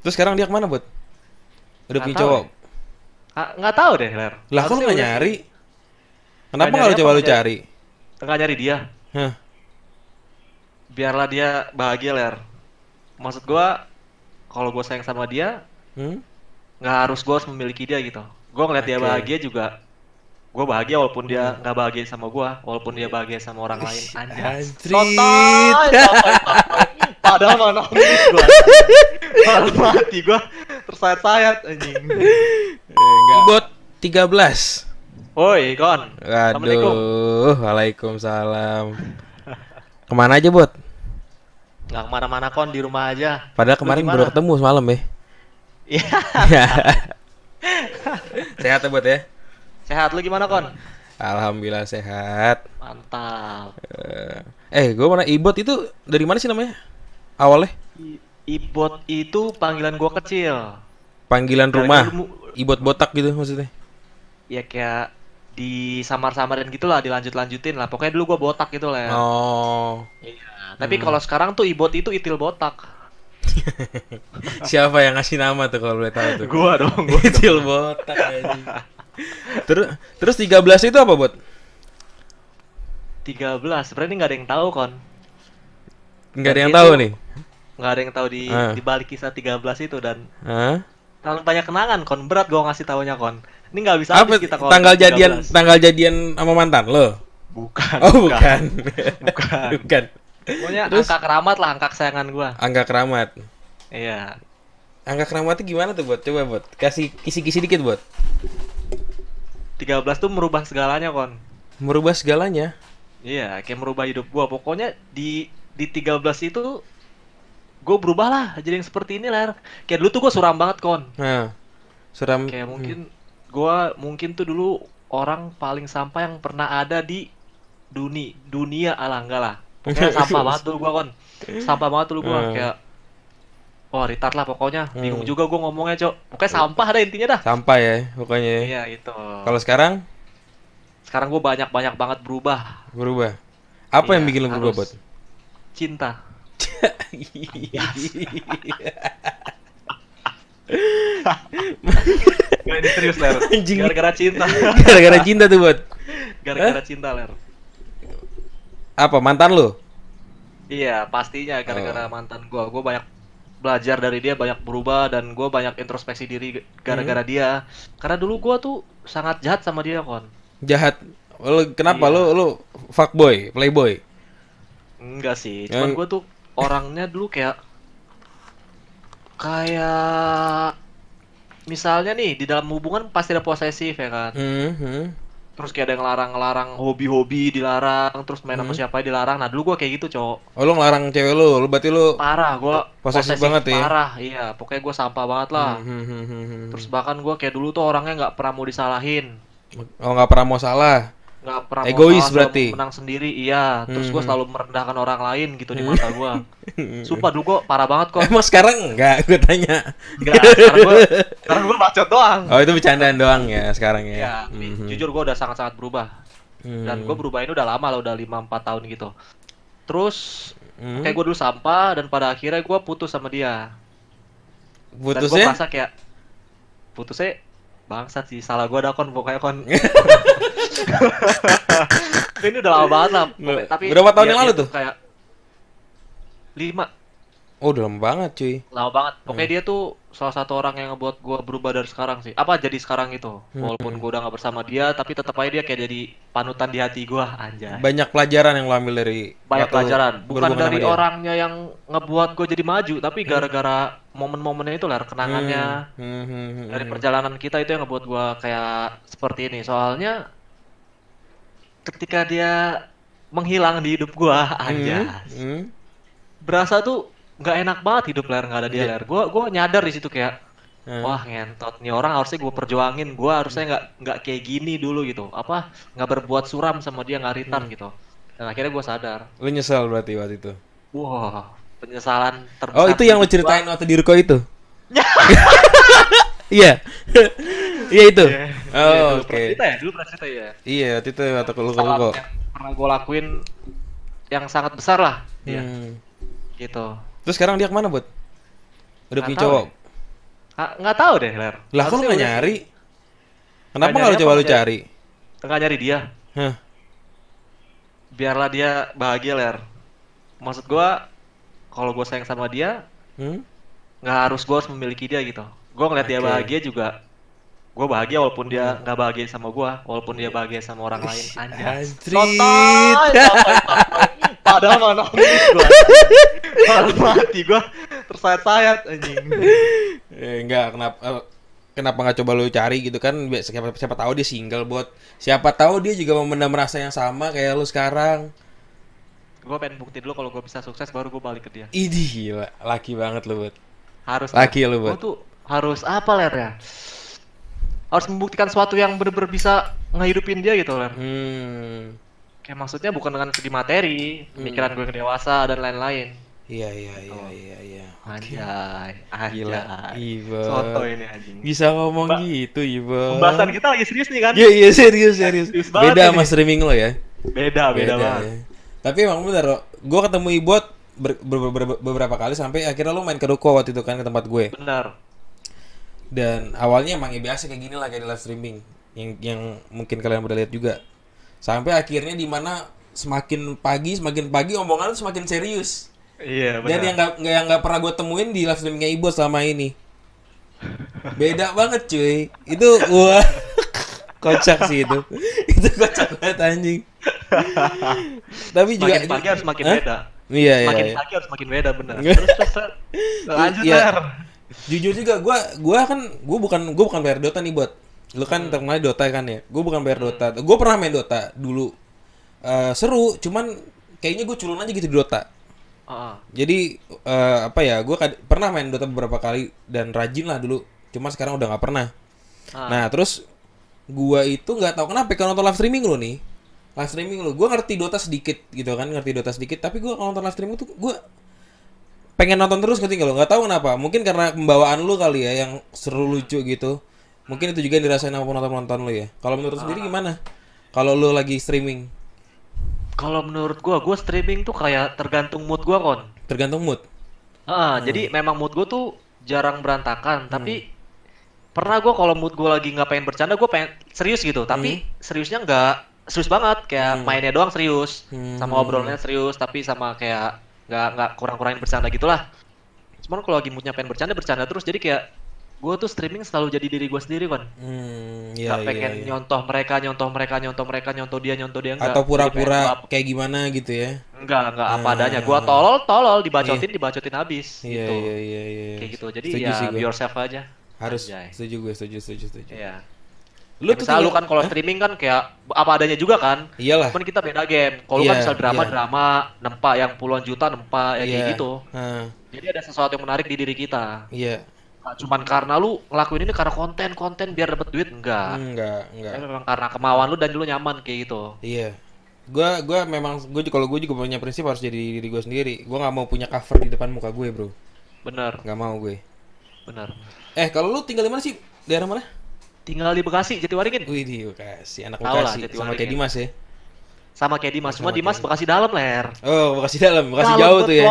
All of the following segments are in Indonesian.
Terus sekarang dia kemana, Bot? Udah Nggak punya tahu cowok? deh. Nggak tahu deh, Ler. Lah kok lu Harusnya nggak udah sih. nyari? Nggak Kenapa nggak nyari lu apa? coba lu cari? Nggak nyari dia. Hah? Biarlah dia bahagia, Ler. Maksud gua, kalau gua sayang sama dia, Hmm? nggak harus gua harus memiliki dia gitu. Gua ngeliat dia Oke. bahagia juga, gua bahagia walaupun Hmm. dia nggak bahagia sama gua, walaupun dia bahagia sama orang lain. Ish, Anjas. anjrit. Santai, santai, santai. Padahal mau nangis gua anjing. Padahal mati gua tersayat-sayat anjing. Enggak. Bot 13. Woi, Kon. Assalamualaikum. Waduh, waalaikumsalam. Kemana aja, Bot? Nggak kemana-mana, Kon, di rumah aja. Padahal Lu kemarin baru gimana? ketemu semalam ya. Iya. Sehat ya, Bot ya? Sehat, lu gimana, Kon? Alhamdulillah sehat. Mantap. Gue mana Ibot itu dari mana sih namanya? Awalnya? Ibot itu panggilan gua kecil. Panggilan Gara-gara rumah. lu Ibot botak gitu maksudnya. ya kayak disamar-samarin gitu lah, dilanjut-lanjutin lah. Pokoknya dulu gua botak gitu lah. Oh. Iya. Tapi kalau sekarang tuh Ibot itu itil botak. Siapa yang ngasih nama tuh kalau boleh tahu tuh? Gua dong, gua. Kecil botak aja. Terus 13 itu apa, Bot? 13. Sebenarnya nggak ada yang tahu, Kon. Nggak Dan ada yang dia tahu tuh nih. nggak ada yang tahu Ah. di balik kisah 13 itu dan Hah? terlalu banyak kenangan, Kon. Berat gua ngasih taunya, Kon. Ini nggak bisa Apa habis kita kalau tanggal bahas jadian 13. tanggal jadian sama mantan lo? Bukan, Oh, bukan. Bukan. Bukan. Pokoknya Terus? angka keramat lah, angka kesayangan gua. Angka keramat. Iya. Angka keramatnya gimana tuh, Bot? Coba, Bot. Kasih kisi-kisi dikit, Bot. 13 tuh merubah segalanya, Kon. Merubah segalanya. Iya, kayak merubah hidup gua. Pokoknya di 13 itu gue berubah lah jadi yang seperti ini, Ler. Kayak dulu tuh gue suram banget, Kon. Nah, suram. Kayak mungkin tuh dulu orang paling sampah yang pernah ada di dunia ala enggak lah. Pokoknya sampah banget dulu gua, Kon. Sampah banget dulu gua Hmm. kayak wah, retard lah pokoknya. Bingung Hmm. juga gua ngomongnya, Cok. Pokoknya sampah dah intinya dah. Sampah ya, pokoknya ya. Iya, itu. Kalau sekarang Sekarang gua banyak-banyak banget berubah. berubah. Apa yang Iya, bikin lo berubah, Bot? harus cinta. Gak ini serius, Ler. Anjing. Gara-gara cinta. Gara-gara cinta tuh, Bot. Gara-gara cinta, Ler. Apa mantan lo? Iya, pastinya gara-gara Oh. mantan gua. Gua banyak belajar dari dia, banyak berubah dan gua banyak introspeksi diri gara-gara dia. Karena dulu gua tuh sangat jahat sama dia, Kon. Jahat. Lo kenapa Iya. lo fuckboy, playboy? Enggak sih, cuman Yang gua tuh orangnya dulu kayak kayak misalnya nih di dalam hubungan pasti ada posesif ya kan. hmm. Terus kayak ada yang ngelarang-ngelarang hobi-hobi dilarang, terus main sama Hmm. siapa dilarang. Nah, dulu gua kayak gitu, Cok. Oh, lo ngelarang cewek lo berarti lo Parah, gua posesif posesif banget ya? parah. Iya, pokoknya gua sampah banget lah. Terus bahkan gue kayak dulu tuh orangnya nggak pernah mau disalahin, Oh, nggak pernah mau salah. nggak pernah mau Egois salah, selalu berarti. mau menang sendiri. Iya, terus gue Hmm. selalu merendahkan orang lain gitu di mata gue. Sumpah dulu gue parah banget kok. Emang sekarang enggak, gue tanya. Enggak, sekarang gue bacot doang. Oh, itu bercandaan doang ya sekarang ya. Ya, jujur gue udah sangat-sangat berubah. Dan gue berubah ini udah lama lah, udah 5-4 tahun gitu. Terus kayak gue dulu sampah dan pada akhirnya gue putus sama dia. Dan gue Putusnya? merasa kayak putusnya bangsat sih, salah gue dah, Kon, pokoknya, Kon. Ini udah lama banget lah. Tapi Berapa tahun yang dia lalu tuh? Kayak 5. Oh, udah lama banget, cuy. Lama banget. Pokoknya dia tuh salah satu orang yang ngebuat gua berubah dari sekarang sih. Apa jadi sekarang itu. Walaupun gua udah gak bersama dia, tapi tetap aja dia kayak jadi panutan di hati gua, anjay. Banyak pelajaran yang lo ambil dari Banyak waktu pelajaran. Bukan berhubungan dari sama dia. orangnya yang ngebuat gua jadi maju, tapi gara-gara momen-momennya itu lah, kenangannya. Dari perjalanan kita itu yang ngebuat gua kayak seperti ini. Soalnya ketika dia menghilang di hidup gua, anjay. Berasa tuh nggak enak banget hidup, Ler, nggak ada dia, Ler. Gua nyadar di situ kayak wah, ngentot nih orang, harusnya gue perjuangin, gue harusnya nggak kayak gini dulu gitu, apa nggak berbuat suram sama dia, nggak retard gitu. Dan akhirnya gue sadar, Lu nyesel berarti waktu itu. wah, penyesalan terbesar. Oh, itu yang lo hidup gua. ceritain waktu di Ruko itu. Iya. Iya itu. Iya, Oh, dulu oke. pernah cerita ya, dulu pernah cerita ya. Iya, waktu itu waktu ke Ruko. Kesalahan yang pernah gue lakuin yang sangat besar lah, ya, Hmm. gitu. Terus sekarang dia kemana, Bud? Udah Nggak punya tahu cowok? deh. Nggak tahu deh, Ler. Lah kok lu Harusnya nggak udah nyari? sih. Kenapa Nggak nggak nyari lu apa, coba lu nggak nyari? cari? Nggak nyari dia. Hah? Biarlah dia bahagia, Ler. Maksud gua, kalau gua sayang sama dia, Hmm? nggak harus gua harus memiliki dia gitu. Gua ngeliat dia Oke. bahagia juga, gua bahagia walaupun dia Hmm. nggak bahagia sama gua, walaupun dia bahagia sama orang lain. Ih, Anjas. anjrit. Sotoy, sotoy, sotoy. Padahal mau nangis gua. Padahal mati gua tersayat-sayat anjing. Enggak, kenapa nggak coba lu cari gitu kan? Siapa tahu dia single, buat siapa tahu dia juga memendam rasa yang sama kayak lu sekarang. Gua pengen bukti dulu kalau gua bisa sukses baru gua balik ke dia. Idih, gila, laki banget lu, Bud. Harus. Laki lu, Gua Bud. tuh harus apa, Ler ya? Harus membuktikan sesuatu yang bener-bener bisa ngehidupin dia gitu, Ler. Kayak maksudnya bukan dengan segi materi, pemikiran gue yang dewasa dan lain-lain. Iya. Oke. Anjay, Gila, Iba. Soto ini anjing. Bisa ngomong gitu, Iba. Pembahasan kita lagi serius nih kan? Iya, serius. Serius banget Beda ini. sama streaming lo ya. Beda banget. Ya. Tapi emang bener, Ro. Gue ketemu Ibot beberapa kali sampai akhirnya lo main ke Ruko waktu itu kan ke tempat gue. Benar. Dan awalnya emang ya biasa kayak gini lah kayak di live streaming yang mungkin kalian udah lihat juga. Sampai akhirnya di mana semakin pagi omongan lu semakin serius. Iya, benar. Dan yang nggak pernah gue temuin di live streamingnya Ibot selama ini. Beda banget cuy. Itu wah kocak sih itu. Itu kocak banget anjing. Tapi juga Semakin pagi harus makin Hah? beda. Iya. Semakin pagi harus makin beda bener. Terus. Lanjut, Iya. Ler. Jujur juga gue bukan player Dota nih, Bot. Lu kan terkenal di Dota kan ya. Gue bukan player Dota. Gue pernah main Dota dulu. Seru, cuman kayaknya gue culun aja gitu di Dota. Jadi gue pernah main Dota beberapa kali dan rajin lah dulu. Cuma sekarang udah nggak pernah. Nah, terus gue itu nggak tahu kenapa kalau nonton live streaming lu nih. Live streaming lu, gue ngerti Dota sedikit gitu kan, tapi gue kalau nonton live streaming tuh gue pengen nonton terus nggak tahu kenapa. Mungkin karena pembawaan lu kali ya yang seru lucu gitu. Mungkin itu juga yang dirasain sama penonton lu ya. Kalau menurut lu sendiri gimana? Kalau lu lagi streaming? Kalau menurut gua streaming tuh kayak tergantung mood gua, Kon. Tergantung mood. Jadi memang mood gua tuh jarang berantakan, tapi pernah gua kalau mood gua lagi nggak pengen bercanda, gua pengen serius gitu. Tapi seriusnya nggak serius banget, kayak mainnya doang serius, sama obrolannya serius, tapi sama kayak nggak kurang-kurangin bercanda gitulah. Cuman kalau lagi moodnya pengen bercanda terus, jadi kayak gue tuh streaming selalu jadi diri gue sendiri kan. Gak pengen nyontoh mereka, nyontoh dia enggak. Atau pura-pura kayak gimana gitu ya? Enggak apa adanya. Gue tolol dibacotin habis. Iya. Kayak gitu. Jadi setuju ya sih be yourself aja. Harus. Anjay. Setuju. Iya. Lu tuh lu kan kalau streaming kan kayak apa adanya juga kan. Iyalah. Cuman kita beda game. Kalau kan misal drama nempa yang puluhan juta nempa ya kayak gitu. Jadi ada sesuatu yang menarik di diri kita. Iya. Nah, cuman karena lu ngelakuin ini karena konten biar dapet duit enggak. Memang karena kemauan lu dan lu nyaman kayak gitu. Iya. Kalau gue juga punya prinsip harus jadi diri gue sendiri. Gue nggak mau punya cover di depan muka gue, bro. Bener. Nggak mau gue. Bener. Kalau lu tinggal di mana sih? Daerah mana? Tinggal di Bekasi, Jatiwaringin. Wih, di Bekasi, anak Tau Bekasi. lah, Sama kayak Dimas ya. Sama kayak Dimas, cuma Dimas Bekasi dalam, Ler. Oh, Bekasi dalam, Bekasi jauh tuh ya.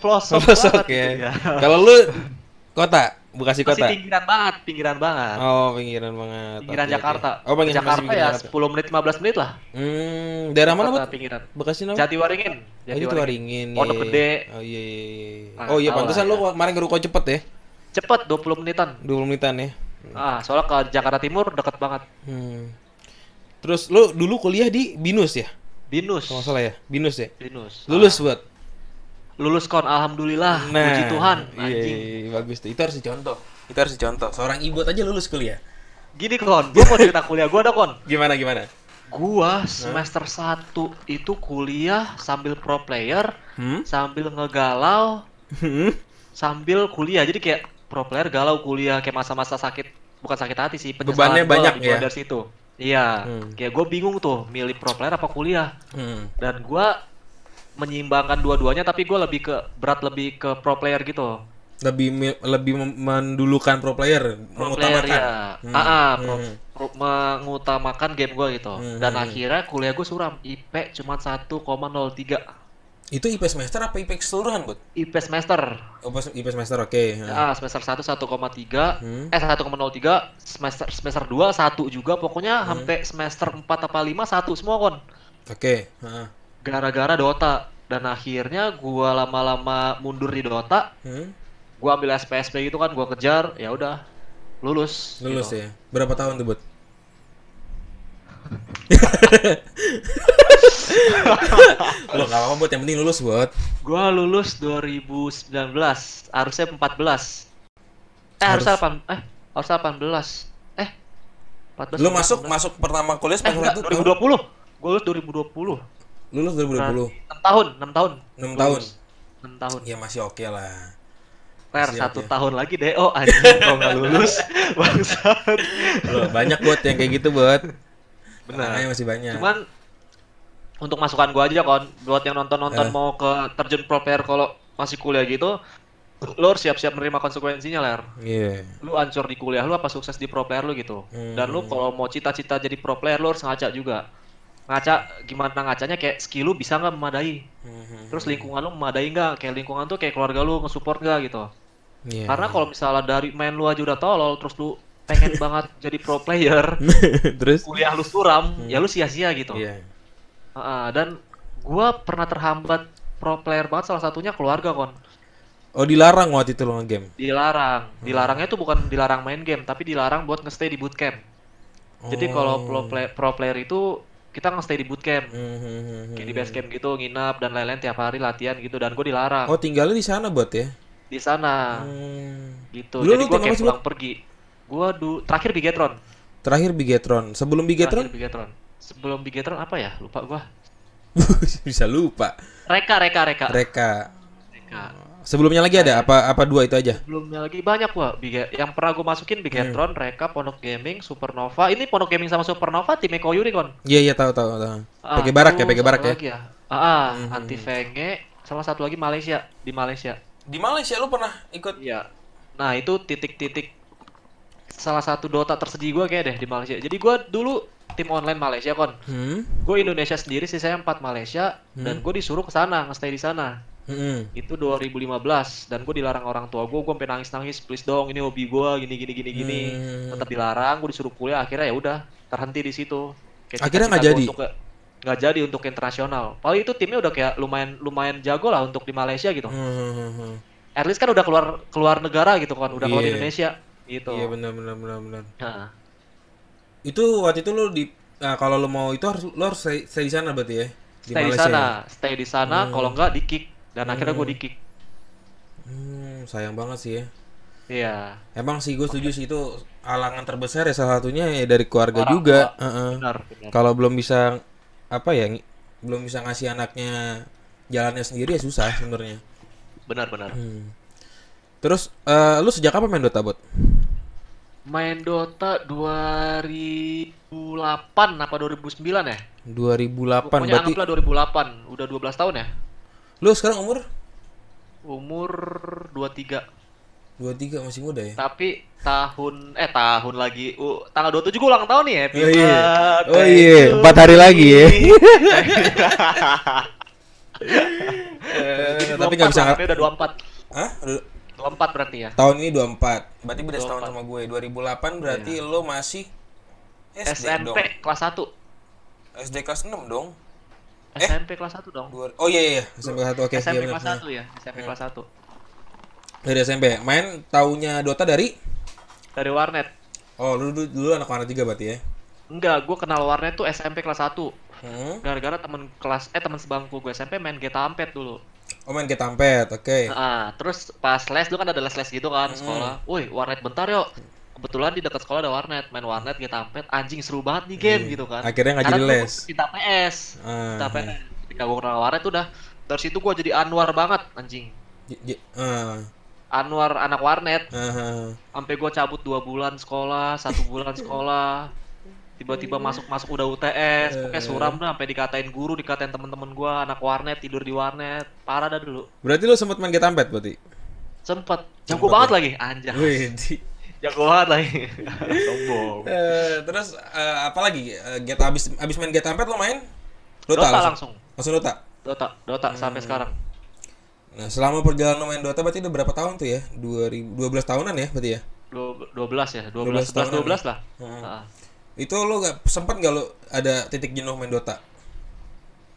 Pelosok ya. Kalau lu kota, Bekasi kota. Masih pinggiran banget. Oh, pinggiran banget. Pinggiran Jakarta. Oh, Jakarta ya 10 menit 15 menit lah. Daerah mana, Bud? Pinggiran. Bekasi nama? Jatiwaringin. Jatiwaringin. Pondok Gede. Oh iya. Oh iya, pantesan lu kemarin ke Ruko cepet ya? Cepet 20 menitan. 20 menitan ya. Soalnya ke Jakarta Timur deket banget. Terus lu dulu kuliah di Binus ya? Binus. Kalau salah ya? Binus ya? Binus. Lulus buat? Lulus kon, alhamdulillah. Puji Tuhan. Anjing. Iya, bagus tuh. Itu harus dicontoh. Seorang Ibot aja lulus kuliah. Gini kon, gua mau cerita kuliah gua ada kon. Gimana? Gua semester 1 itu kuliah sambil pro player, sambil ngegalau, sambil kuliah. Jadi kayak pro player galau kuliah, kayak masa-masa bukan sakit hati sih, bebannya banyak ya dari situ. Iya, kayak gue bingung tuh milih pro player apa kuliah. Dan gue menyeimbangkan dua-duanya, tapi gue lebih ke pro player gitu. Lebih mendulukan pro player, mengutamakan. Mengutamakan game gue gitu. Dan akhirnya kuliah gue suram, IP cuma 1,03. Itu IP semester apa IP keseluruhan, Bud? IP semester. Oh, IP semester, oke. Semester 1 1,3, 1,03, semester 2 1 juga, pokoknya sampai semester 4 apa 5 1 semua kon. Oke. Gara-gara Dota, dan akhirnya gua lama-lama mundur di Dota. Gua ambil SPSP gitu kan, gua kejar, ya udah lulus Lulus gitu. ya. Berapa tahun tuh, Bud? Lo gak apa-apa, Bud, yang penting lulus, Bud. Gua lulus 2019, harusnya 14. Harusnya 18. 14. Lo masuk pertama kuliah semester 1 tahun? 2020. Gua lulus 2020. Lulus 2020. 6 tahun. 6 tahun. 6 tahun. Ya masih oke lah. Per 1 tahun lagi DO anjing kalau nggak lulus. Bangsat. Loh, banyak buat yang kayak gitu, buat. Benar. Masih banyak. Cuman untuk masukan gua aja kon, buat yang nonton mau ke terjun pro player kalau masih kuliah gitu, lu harus siap-siap menerima konsekuensinya, Ler. Iya. Lu ancur di kuliah lu apa sukses di pro player lu gitu. Dan lu kalau mau cita-cita jadi pro player lu harus ngaca juga. Ngaca gimana ngacanya, kayak skill lu bisa nggak memadai. Terus lingkungan lu memadai nggak? Kayak lingkungan tuh kayak keluarga lu nge-support nggak gitu. Yeah. Karena kalau misalnya dari main lu aja udah tolol, terus lu pengen banget jadi pro player, terus kuliah lu suram, ya lu sia-sia gitu. Iya. Dan gua pernah terhambat pro player banget, salah satunya keluarga kon. Oh, dilarang waktu itu lo nge-game? Dilarang. Dilarangnya itu bukan dilarang main game, tapi dilarang buat nge-stay di bootcamp. Jadi kalau pro player itu kita nge-stay di bootcamp. Kayak di base camp gitu, nginap dan lain-lain tiap hari latihan gitu, dan gue dilarang. Oh, tinggalnya di sana buat ya? Di sana. Gitu. Dulu jadi gue kayak sih, pulang pergi. Gua terakhir Bigetron. Terakhir Bigetron. Sebelum Bigetron? Sebelum Bigetron apa ya? Lupa gua. Bisa lupa. Reka. Sebelumnya lagi ada apa dua itu aja? Sebelumnya lagi banyak gua. Yang pernah gua masukin Bigetron, Reka, Pondok Gaming, Supernova. Ini Pondok Gaming sama Supernova tim Eko Yuri kon. Iya, tahu. PG Barak ya? Anti Venge, sama satu lagi Malaysia, di Malaysia. Di Malaysia lu pernah ikut? Iya. Nah, itu titik-titik salah satu Dota tersedih gue kayak deh di Malaysia. Jadi gue dulu tim online Malaysia kon. Gue Indonesia sendiri sih, saya 4 Malaysia, dan gue disuruh ke sana, nge-stay di sana. Itu 2015, dan gue dilarang orang tua gue sampai nangis, please dong, ini hobi gue, gini. Tetap dilarang, gue disuruh kuliah, akhirnya ya udah terhenti di situ. Kayak akhirnya nggak jadi untuk internasional. Paling itu timnya udah kayak lumayan jago lah untuk di Malaysia gitu. At least kan udah keluar negara gitu kan, udah keluar Indonesia gitu. Iya, benar. Itu waktu itu lu kalau lu mau itu lu harus stay di sana berarti ya? Stay di sana, kalau enggak di kick, dan akhirnya gue di kick. Sayang banget sih ya. Iya. Emang sih gue setuju sih, itu halangan terbesar ya, salah satunya ya dari keluarga juga. Benar. Kalau belum bisa belum bisa ngasih anaknya jalannya sendiri ya susah sebenarnya. Benar. Terus lu sejak kapan main Dota, Bot? Main Dota 2008 apa 2009 ya? 2008. Pokoknya berarti anggaplah 2008, udah 12 tahun ya? Lu sekarang umur 23. 23, masih muda ya? Tapi tahun lagi tanggal 27 gue ulang tahun nih ya. Oh iya, 4 hari lagi ya. Tapi nggak bisa. Udah 24. Hah? 24 berarti ya? Tahun ini 24. Berarti beda setahun sama gue. 2008 berarti lo masih SD SMP dong. kelas 1. SD kelas 6 dong. SMP kelas 1 dong. Oh iya, SMP kelas 1. Oke, SMP kelas 1 ya, SMP kelas 1. Dari SMP. Main taunya Dota dari warnet. Oh, lu dulu anak warnet juga berarti ya? Enggak, gue kenal warnet tuh SMP kelas 1. Gara-gara teman sebangku gue SMP main GTA Amped dulu. Oh, main GTA Amped, oke. Terus pas les dulu kan ada les gitu kan sekolah. Woi, warnet bentar yuk. Kebetulan di dekat sekolah ada warnet, main warnet GTA Amped, anjing seru banget nih game gitu kan. Akhirnya nggak jadi les. Kita PS. Ketika gue kenal warnet udah dari situ gue jadi Anwar banget anjing. Anwar anak warnet. Sampai gue cabut 2 bulan sekolah, 1 bulan sekolah. Tiba-tiba masuk udah UTS, pokoknya suram dah, sampai dikatain guru, dikatain temen-temen gue, anak warnet, tidur di warnet, parah dah dulu. Berarti lu sempet main GTA Amped berarti? Sempet, jago banget lagi, anjay. Jago banget lagi. Sombong. Terus apa lagi? GTA abis main GTA Amped lo main? Dota langsung. Langsung Dota? Dota sampai sekarang. Nah, selama perjalanan main Dota berarti udah berapa tahun tuh ya? 2012 tahunan ya berarti ya? 12 ya, 12 12 11 tahunan 12 ya? lah. Hmm. Heeh. Itu lo sempet gak lo ada titik jenuh main Dota?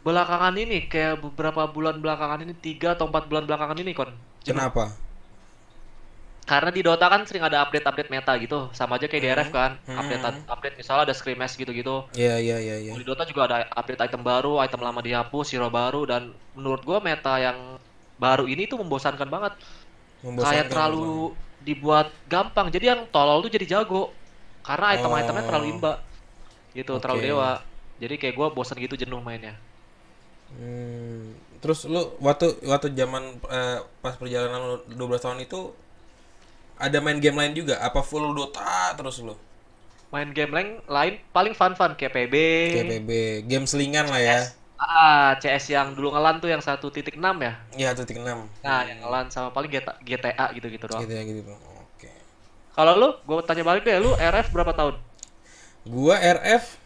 Belakangan ini kayak beberapa bulan belakangan ini 3 atau 4 bulan belakangan ini kon jenuh. Kenapa? Karena di Dota kan sering ada update-update meta gitu, sama aja kayak di RF kan. Update misalnya ada scrimmage gitu-gitu. Iya, iya, iya, iya. Di Dota juga ada update item baru, item lama dihapus, hero baru, dan menurut gua meta yang baru ini tuh membosankan banget. Kayak Membosankan terlalu dibuat gampang. Jadi yang tolol tuh jadi jago. Karena item-itemnya terlalu imba. Gitu, terlalu Oke. dewa. Jadi kayak gua bosan gitu jenuh mainnya. Terus lu waktu zaman pas perjalanan lu 12 tahun itu ada main game lain juga? Apa full Dota terus lu? Main game lain paling fun-fun kayak PB, Kayak PB, game selingan lah ya. CS yang dulu ngelan tuh yang 1.6 ya. Iya, 1.6. Nah, yang ngelan sama paling GTA gitu-gitu doang. Gitu ya gitu. Oke. Kalau lu, gue tanya balik deh, lu RF berapa tahun? Gua RF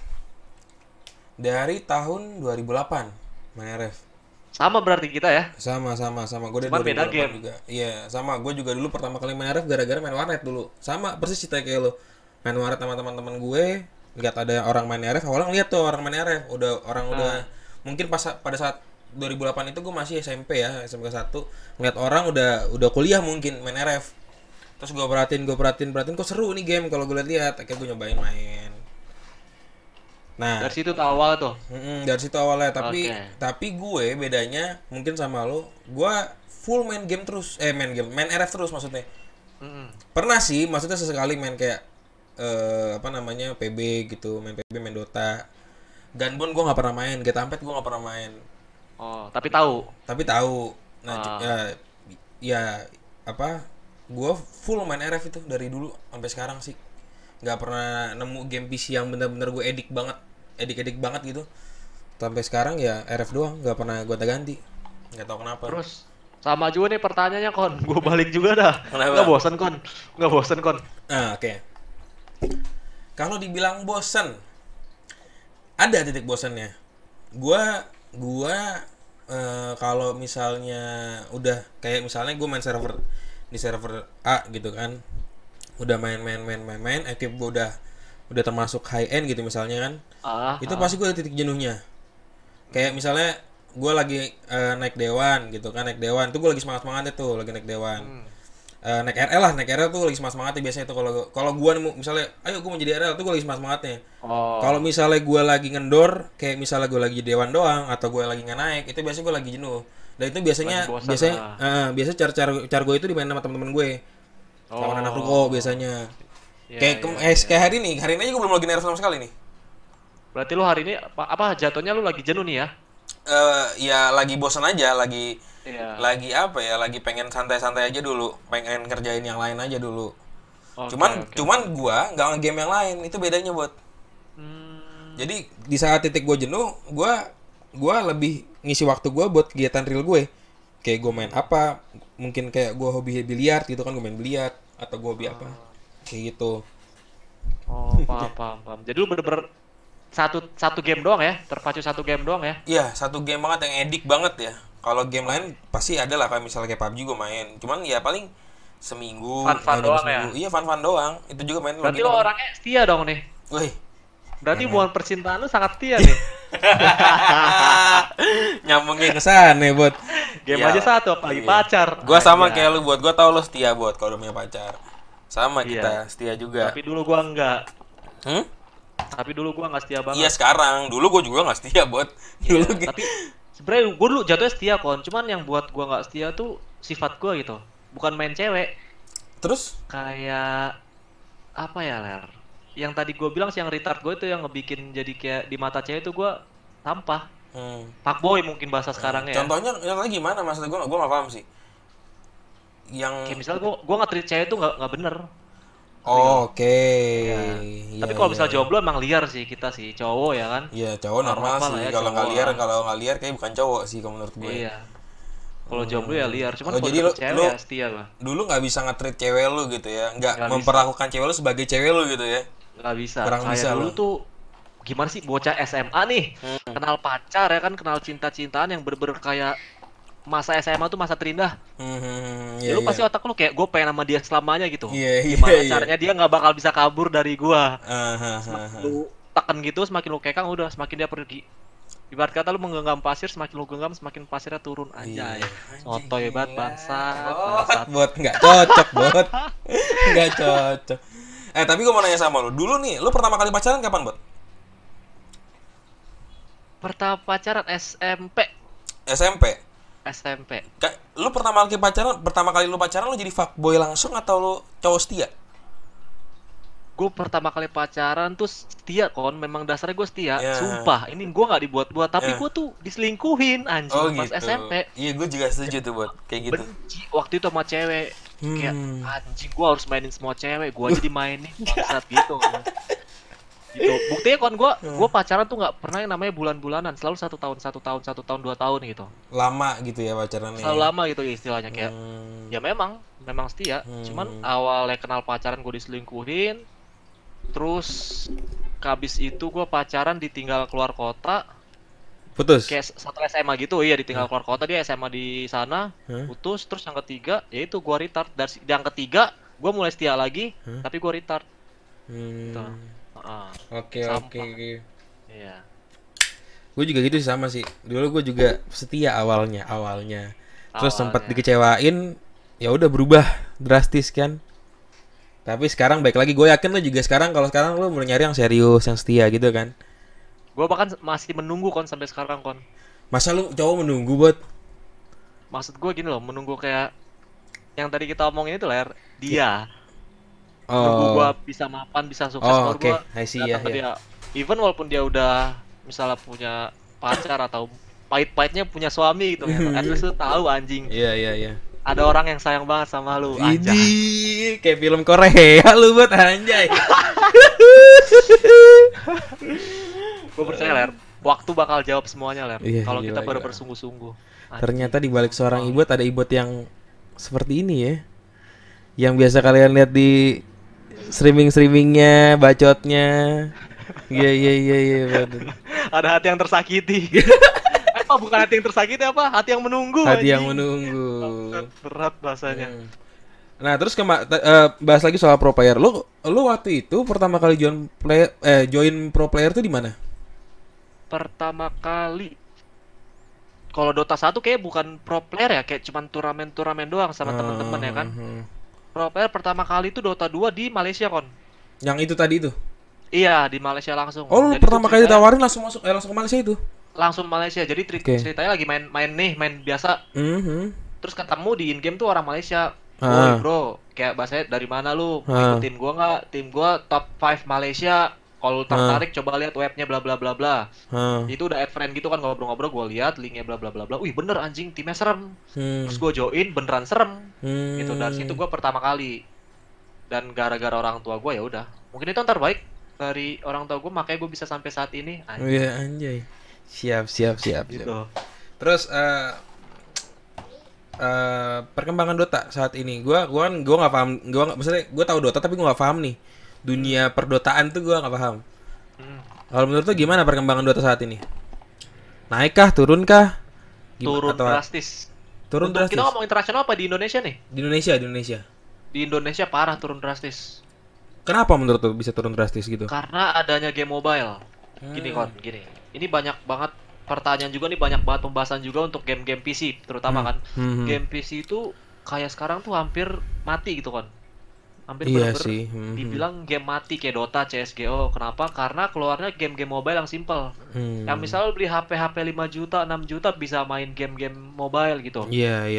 dari tahun 2008 main RF. Sama berarti kita ya. Sama. Gue dari Cuman beda 2008 game. juga. Iya, sama. Gue juga dulu pertama kali main RF gara-gara main warnet dulu. Sama persis cerita kayak lo. Main warnet sama teman-teman gue, lihat ada orang main RF. Awalnya ngeliat tuh orang main RF. Udah mungkin pada saat 2008 itu gue masih SMP ya, SMK 1. Ngeliat orang udah kuliah mungkin main RF. Terus gue perhatiin kok seru nih game kalau gue lihat. Akhirnya gue nyobain main. Nah, Dari situ tuh awal tuh. dari situ awalnya tapi Oke. tapi gue bedanya mungkin sama lo, gue full main game terus, main RF terus maksudnya. Mm-mm. Pernah sih maksudnya sesekali main kayak apa namanya PB gitu, main PB, main Dota. Gunbon gue nggak pernah main, Get Amped gue nggak pernah main, Oh, tapi tahu. tapi tahu. Nah Ah. ya apa, gue full main RF itu dari dulu sampai sekarang sih. Nggak pernah nemu game PC yang benar-benar gue edik banget gitu. Sampai sekarang ya RF doang, nggak pernah gue ganti, nggak tahu kenapa. Terus sama juga nih pertanyaannya kon. Gue balik juga dah. Kenapa? Nggak bosen kon. Nah, oke. Kalau dibilang bosen, ada titik bosennya. Gua kalau misalnya udah kayak misalnya gue main di server A gitu kan, udah main, ekip gue udah termasuk high end gitu misalnya kan, itu pasti gue ada titik jenuhnya. Kayak misalnya gue lagi naik dewan gitu kan, naik dewan itu gue lagi semangatnya tuh, lagi naik dewan. Naik RL tuh lagi semangatnya biasanya tuh. Kalau gue misalnya ayo gue mau jadi RL tuh gue lagi semangatnya. Oh. Kalau misalnya gue lagi ngendor, kayak misalnya gue lagi dewan doang atau gue lagi nggak naik, itu biasanya gue lagi jenuh. Dan itu biasanya Lagi bosan, biasanya cara gue itu dimainin sama teman-teman gue, sama anak ruko biasanya. Iya, Kayak hari ini aja gue belum lagi nerf sama sekali nih. Berarti lu hari ini apa jatuhnya lu lagi jenuh nih ya? Ya lagi bosan aja, lagi Iya. lagi pengen santai-santai aja dulu, pengen kerjain yang lain aja dulu. Oke, Cuman gua nggak nge-game yang lain, itu bedanya buat. Jadi di saat titik gua jenuh, gua lebih ngisi waktu gua buat kegiatan real gue. Kayak gua main apa, mungkin kayak gua hobi biliar gitu kan, gua main biliar atau gua hobi apa. Kayak gitu. Oh, paham. Jadi lu bener-bener satu game doang ya? Terpacu satu game doang ya? Iya, satu game banget yang edik banget ya. Kalau game lain pasti ada lah, kayak misalnya kayak PUBG gue main. Cuman ya paling seminggu, Fun-fun main doang seminggu. ya? Iya, fun doang. Itu juga main Berarti login lo apa? orangnya setia dong nih. Wih, Berarti hubungan percintaan lu sangat setia nih. nyambungnya ke sana buat. Game Iya. aja satu, apalagi Iya. pacar. Gua sama Aja. kayak lu, buat gua tau lu setia buat kalau udah punya pacar. Sama Iya. kita, setia juga. Tapi dulu gua enggak. Hmm? Tapi dulu gua enggak setia banget. Iya sekarang, dulu gua juga nggak setia buat. Iya, Dulu tapi sebenarnya gua dulu jatuhnya setia kon. Cuman yang buat gua nggak setia tuh sifat gua gitu. Bukan main cewek. terus Kayak apa ya, Ler? Yang tadi gua bilang sih yang retard gua itu yang ngebikin jadi kayak di mata cewek tuh gua sampah. Fuckboy mungkin bahasa sekarangnya ya. contohnya gimana, maksudnya gua nggak paham sih. Yang Kayak misalnya gua nge-treat cewek tuh nggak bener. Oke. Iya. Iya, Tapi kalau iya, misalnya iya. jomblo emang liar sih kita sih, cowok ya kan? Iya, cowok normal Normal sih. lah ya, Kalau nggak cowok liar, lah. kayak bukan cowok sih kalau menurut gue. Iya. Kalau jomblo ya liar, cuman Oh, kalau jadi dapet cewek lu ya setia gua. dulu nggak bisa nge-treat cewek lu gitu ya, nggak Nggak memperlakukan cewek lu sebagai cewek lu gitu ya. Nggak bisa. Kurang Kayak bisa dulu lo. tuh gimana sih bocah SMA nih, kenal pacar ya kan, kenal cinta-cintaan yang bener-bener kayak masa SMA tuh masa terindah. Ya Iya lu iya. pasti otak lu kayak gue pengen sama dia selamanya gitu. Iya iya Gimana iya. caranya dia nggak bakal bisa kabur dari gua. Semakin Hahaha. lu tekan gitu, semakin lu kekang udah semakin dia pergi. Ibarat kata lu menggenggam pasir, semakin lu genggam semakin pasirnya turun aja ya. Iya. Sotoy banget Gila. bangsat, Bot, bangsat. bot nggak cocok, bot. Nggak cocok. Tapi gue mau nanya sama lu. Dulu nih, lu pertama kali pacaran kapan, bot? Pertama pacaran SMP, SMP. SMP. Lu pertama kali lu pacaran lu jadi fuckboy langsung atau lu cowok setia? Gue pertama kali pacaran tuh setia kon, memang dasarnya gue setia. Ya. Sumpah, ini gue nggak dibuat-buat, tapi Ya. gue tuh diselingkuhin anjing Oh pas gitu. SMP. Iya, gue juga setuju tuh, bot. Kayak gitu. Benci waktu itu sama cewek. Kayak anjing gue harus mainin semua cewek, gue aja dimainin bangsat gitu. Gitu. Buktinya kon gue pacaran tuh nggak pernah yang namanya bulan-bulanan, selalu 1 tahun, 2 tahun gitu. Lama gitu ya pacarannya. Selalu lama gitu istilahnya kayak. Hmm. Ya memang setia. Cuman awalnya kenal pacaran gue diselingkuhin. Terus habis itu gue pacaran ditinggal keluar kota. Putus. Kayak satu SMA gitu, iya ditinggal keluar kota, dia SMA di sana, putus. Terus yang ketiga, yaitu gue retard. Dari yang ketiga, gue mulai setia lagi, tapi gue retard. Gitu. Oke, Sampah. oke. Iya. Gue juga gitu sih, sama sih. Dulu gue juga setia awalnya. Terus sempat Awalnya. dikecewain, ya udah berubah drastis kan. Tapi sekarang baik lagi, gue yakin lo juga kalau sekarang lo mulai nyari yang serius, yang setia gitu kan. Gue bahkan masih menunggu kon sampai sekarang kon. Masa lu cowok menunggu buat Maksud gue gini loh, menunggu kayak yang tadi kita omongin itu ler, dia nunggu gue bisa mapan, bisa sukses, baru oke. gue I see, datang ke ya. dia. Even walaupun dia udah misalnya punya pacar atau pahit-pahitnya punya suami gitu, at least lu tahu anjing. Iya. Ada orang yang sayang banget sama lu, anjay. Ini kayak film Korea lu buat anjay. Gue percaya ler, waktu bakal jawab semuanya ler. Iya, Kalau gila, kita gila. bersungguh-sungguh. Anjing. Ternyata di balik seorang ibot ada ibot yang seperti ini ya. Yang biasa kalian lihat di streamingnya, bacotnya. Iya. Betul. Ada hati yang tersakiti. Apa bukan hati yang tersakiti, apa? Hati yang menunggu. Hati yang anjing. menunggu. Berat bahasanya. Nah, terus bahas lagi soal pro player. Lu waktu itu pertama kali join pro player tuh di mana? Pertama kali kalau Dota 1 kayak bukan pro player ya, kayak cuman turnamen-turnamen doang sama temen-temen ya kan. Pro player pertama kali itu Dota 2 di Malaysia kon. Yang itu tadi itu. Iya, di Malaysia langsung. Oh, lu Jadi pertama tuh kali ceritanya ditawarin langsung ke Malaysia itu. langsung Malaysia. Jadi Oke. ceritanya lagi main biasa. Terus ketemu di in game tuh orang Malaysia. Ah. Woi bro, kayak bahasanya dari mana lu? Mau ikutin gua nggak? Tim gua top 5 Malaysia. Kalau tertarik coba lihat webnya bla bla bla bla. Itu udah add friend gitu kan, ngobrol-ngobrol, gua lihat linknya bla bla bla bla. Wih bener anjing, timnya serem. Terus gua join, beneran serem. Gitu, dari situ gua pertama kali. Dan gara-gara orang tua gua ya udah. Mungkin itu yang terbaik dari orang tua gua, makanya gua bisa sampai saat ini. Iya anjay. Siap. Gitu. Terus perkembangan Dota saat ini, gua nggak paham, maksudnya gua tahu Dota tapi gua nggak paham nih dunia perdotaan tuh, gua nggak paham. Kalau menurut lu gimana perkembangan Dota saat ini? Naikkah, turunkah? Turun drastis. Turun Untuk drastis. kita ngomong internasional apa di Indonesia nih? Di Indonesia. Di Indonesia parah turun drastis. Kenapa menurut lu bisa turun drastis gitu? Karena adanya game mobile. Gini. Ini banyak banget pertanyaan juga nih, banyak banget pembahasan juga untuk game-game PC terutama kan. Game PC itu kayak sekarang tuh hampir mati gitu kan. Hampir Iya bener-bener sih. dibilang game mati kayak Dota, CSGO. Kenapa? Karena keluarnya game-game mobile yang simple. Yang misalnya beli HP 5 juta, 6 juta bisa main game-game mobile gitu. Iya.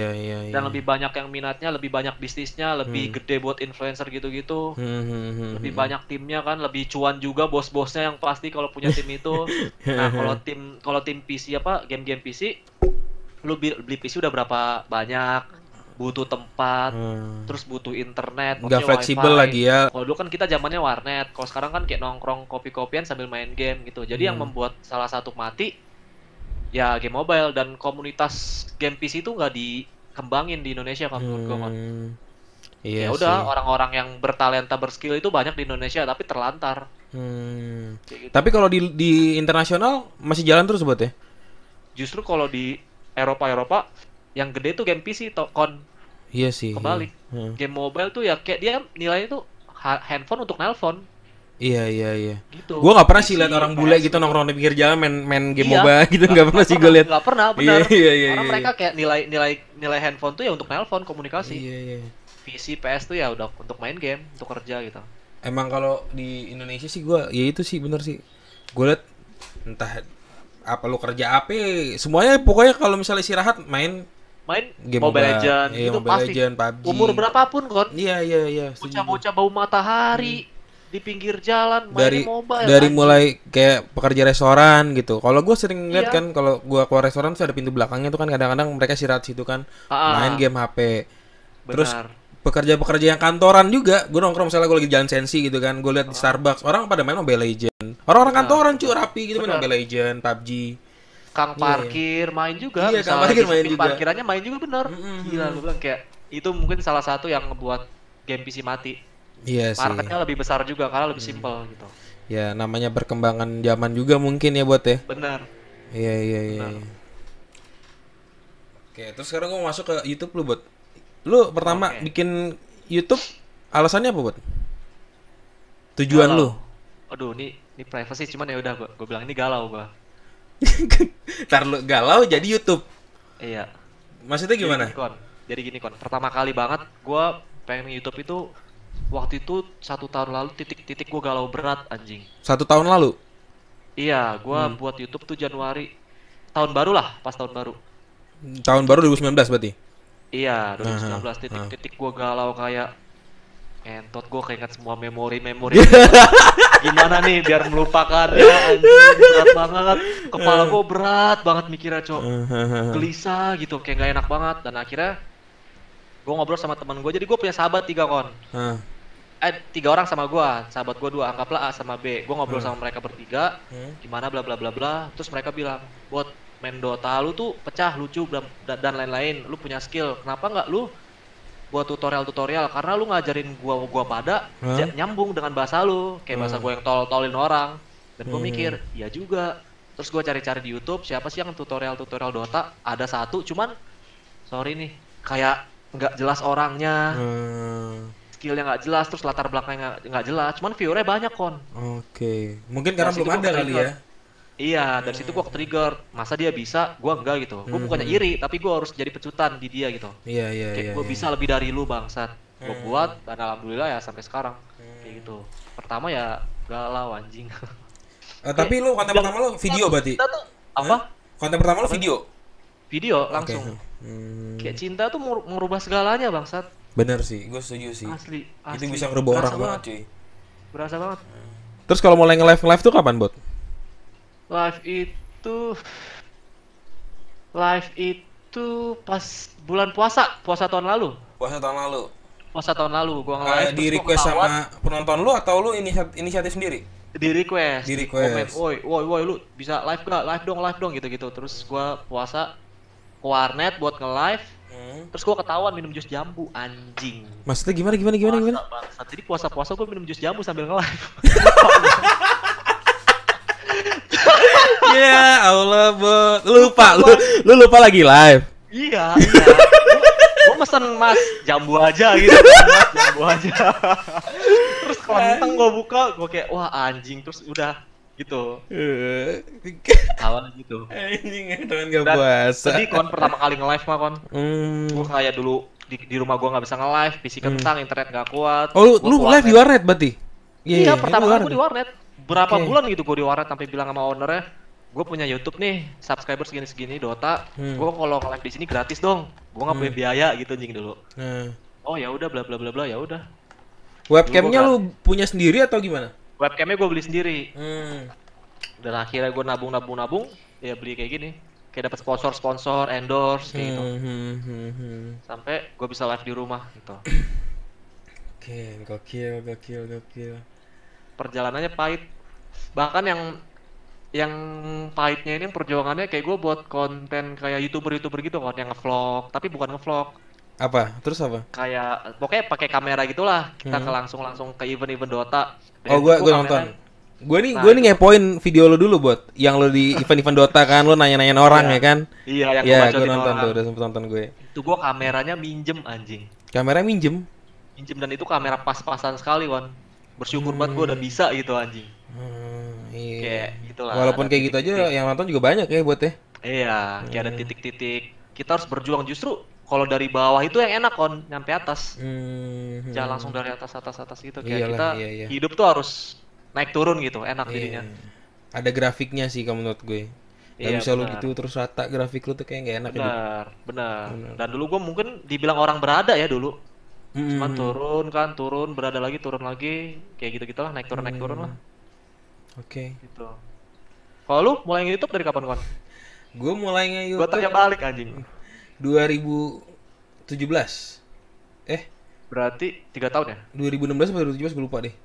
Dan lebih banyak yang minatnya, lebih banyak bisnisnya, lebih gede buat influencer gitu-gitu. Lebih banyak timnya kan, lebih cuan juga bos-bosnya yang pasti kalau punya tim itu. Nah, kalau tim PC game-game PC, lu beli PC udah berapa banyak, butuh tempat, terus butuh internet, Nggak maksudnya fleksibel wifi. lagi ya. Kalau dulu kan kita zamannya warnet, kalau sekarang kan kayak nongkrong kopi-kopian sambil main game gitu. Jadi yang membuat salah satu mati ya game mobile, dan komunitas game PC itu nggak dikembangin di Indonesia kan menurut gue kan. Iya Ya udah, orang-orang yang bertalenta, berskill itu banyak di Indonesia tapi terlantar. Kayak gitu. Tapi kalau di internasional masih jalan terus buat ya? Justru kalau di Eropa yang gede tuh game PC kon Iya sih. kebalik. Iya. Game mobile tuh ya kayak dia nilainya tuh handphone untuk nelpon Iya. gitu. Gue nggak pernah sih PC, lihat orang bule PS gitu nongkrong di pinggir jalan main game Iya, MOBA gitu, nggak pernah sih gue lihat. nggak pernah, benar. Iya. Karena mereka kayak nilai handphone tuh ya untuk nelpon komunikasi. Iya. PC, PS tuh ya udah untuk main game, untuk kerja gitu. Emang kalau di Indonesia sih gue, ya itu sih bener sih. Gue liat entah apa lu kerja apa, semuanya pokoknya kalau misalnya istirahat main Main game Mobile MOBA. Legends Iya, itu Mobile pasti. Legends, PUBG. Umur berapapun kon, Iya. Setuju. bocah-bocah bau matahari di pinggir jalan dari main mobile. dari anjing. mulai kayak pekerja restoran gitu. Kalau gue sering lihat Iya. kan, kalau gue keluar restoran tuh ada pintu belakangnya tuh kan, kadang-kadang mereka istirahat situ kan, main game HP. Terus Benar. pekerja-pekerja yang kantoran juga, gue nongkrong misalnya gue lagi jalan sensi gitu kan, gue lihat di Starbucks orang pada main Mobile Legend. Orang-orang Benar, kantoran cuy rapi gitu main Benar. Mobile Legend, PUBG. Kang parkir main juga, Iya, Kang misalnya parkir lagi main sepi juga. parkirannya main juga bener. Gila, gue bilang kayak itu mungkin salah satu yang ngebuat game PC mati. Iya sih. Marketnya lebih besar juga karena lebih simpel gitu. Ya namanya perkembangan zaman juga mungkin ya buat ya. Bener. Iya. Benar. Oke, terus sekarang gue masuk ke YouTube lu, Bot. Lu pertama Oke. bikin YouTube alasannya apa, Bot? Tujuan lu? Galau. Aduh, ini privacy cuman ya udah gue bilang ini galau gua. Ntar lu galau jadi YouTube. Iya. Maksudnya Jadi gimana? gini, Kon. Jadi gini kon, pertama kali banget gua pengen YouTube itu waktu itu 1 tahun lalu titik gua galau berat anjing. 1 tahun lalu? Iya, gua buat YouTube tuh Januari tahun baru lah, pas tahun baru. Tahun baru 2019 berarti? Iya, 2019 Aha. titik gua galau kayak entot gua keinget semua memori-memori. Gimana nih biar melupakannya anjing, berat banget. Kepala gua berat banget mikirnya, Cok. Gelisah gitu, kayak gak enak banget dan akhirnya gua ngobrol sama teman gua. Jadi gua punya sahabat 3 kon. Hah. 3 orang sama gua, sahabat gua 2, anggaplah A sama B. Gua ngobrol sama mereka bertiga, gimana bla bla bla bla. Terus mereka bilang, "Buat main Dota lu tuh pecah, lucu dan lain-lain. Lu punya skill. Kenapa nggak lu buat tutorial-tutorial? Karena lu ngajarin gua pada nyambung dengan bahasa lu, kayak bahasa gua yang tolol-tolin orang." Dan gua mikir, "Iya juga." Terus gua cari-cari di YouTube, siapa sih yang tutorial-tutorial Dota? Ada satu, cuman sorry nih, kayak nggak jelas orangnya. Skillnya nggak jelas, terus latar belakangnya nggak jelas, cuman viewernya banyak kon. Oke. Mungkin karena Dari situ belum gua ada kali ke-trigger. ya. Iya, dari situ gua ke-trigger, masa dia bisa, gua enggak gitu. Gua bukannya iri, tapi gua harus jadi pecutan di dia gitu. Iya. Kayak gua bisa lebih dari lu bangsat. Gua buat dan alhamdulillah ya sampai sekarang. Kayak gitu. Pertama ya galau anjing. Tapi lu konten pertama lu video berarti? Kita tuh apa? Konten pertama lu video? Video langsung. Kayak cinta tuh merubah segalanya bangsat. Bener sih, gue setuju sih. Asli. Itu bisa ngerubah orang Berasa banget cuy. Berasa banget. Terus kalau mulai nge-live tuh kapan, Bot? Live itu pas bulan puasa tahun lalu. Puasa tahun lalu. Puasa tahun lalu gua nge-live Di terus gua request ketahuan. sama penonton lu atau lu inisiatif sendiri? Di request. Di request. Komen, woi lu bisa live gak? Live dong gitu-gitu. Terus gua puasa ke warnet buat nge-live. Terus gua ketahuan minum jus jambu anjing. Maksudnya gimana? Bangsat. Jadi puasa-puasa gua minum jus jambu sambil nge-live. Ya Allah, Bot. Lu lupa lagi live. Iya. Gua mesen mas jambu aja gitu. Mas jambu aja. Terus kelenteng gua buka, gua kayak wah anjing, terus udah gitu. Awal gitu. Anjing, teman gak Dan puasa. sedih kon pertama kali nge-live mah kon. Gua kayak dulu di rumah gua nggak bisa nge-live, PC kentang, internet nggak kuat. Oh, Gua lu ke live di warnet berarti? Iya, pertama kali gua di warnet. Berapa Oke. bulan gitu gua di warnet sampai bilang sama ownernya, gua punya YouTube nih, subscriber segini-segini Dota. Gua kalau nge-live di sini gratis dong. Gua nggak punya biaya gitu anjing dulu. Oh ya udah bla bla bla bla ya udah. Webcamnya lu punya sendiri atau gimana? Webcamnya gua beli sendiri. Dan akhirnya gua nabung, ya beli kayak gini. Kayak dapat sponsor, endorse kayak gitu. Sampai gua bisa live di rumah gitu. Oke, gokil. Perjalanannya pahit. Bahkan yang pahitnya ini perjuangannya kayak gue buat konten kayak youtuber gitu kan yang ngevlog, tapi bukan ngevlog, Apa? Terus apa? kayak pokoknya pakai kamera gitulah, kita ke langsung ke event Dota. Oh, gua nonton. Gue nih ngepoin video lo dulu buat yang lo di event-event Dota kan, lo nanya-nanyain orang ya kan. Iya, yang Ya, gua gue bacotin nonton orang. tuh, udah sempet nonton gue. Itu gua kameranya minjem anjing. Kamera minjem. Minjem dan itu kamera pas-pasan sekali, Wan. Bersyukur banget gua udah bisa gitu anjing. Iya. Kayak gitulah. Walaupun ada kayak gitu aja titik-titik. yang nonton juga banyak ya buat ya. Iya, kayak ada titik-titik. Kita harus berjuang justru kalau dari bawah itu yang enak kon, nyampe atas. Jangan langsung dari atas gitu. Kayak Iyalah, kita iya. hidup tuh harus naik turun gitu, enak jadinya. Iya. Ada grafiknya sih kalau menurut gue. Gak Iya, bisa lu benar. gitu terus rata grafik lu tuh kayak gak enak hidup. Benar. Dan dulu gue mungkin dibilang orang berada ya dulu. Cuman turun berada lagi, turun lagi, kayak gitu-gitulah, naik turun lah, Oke. gitu. Kalau lu mulai nge-YouTube dari kapan, Kon? Gue mulai Gua nge-YouTube tanya balik anjing. 2017. Berarti 3 tahun ya? 2016 atau 2017 gue lupa deh.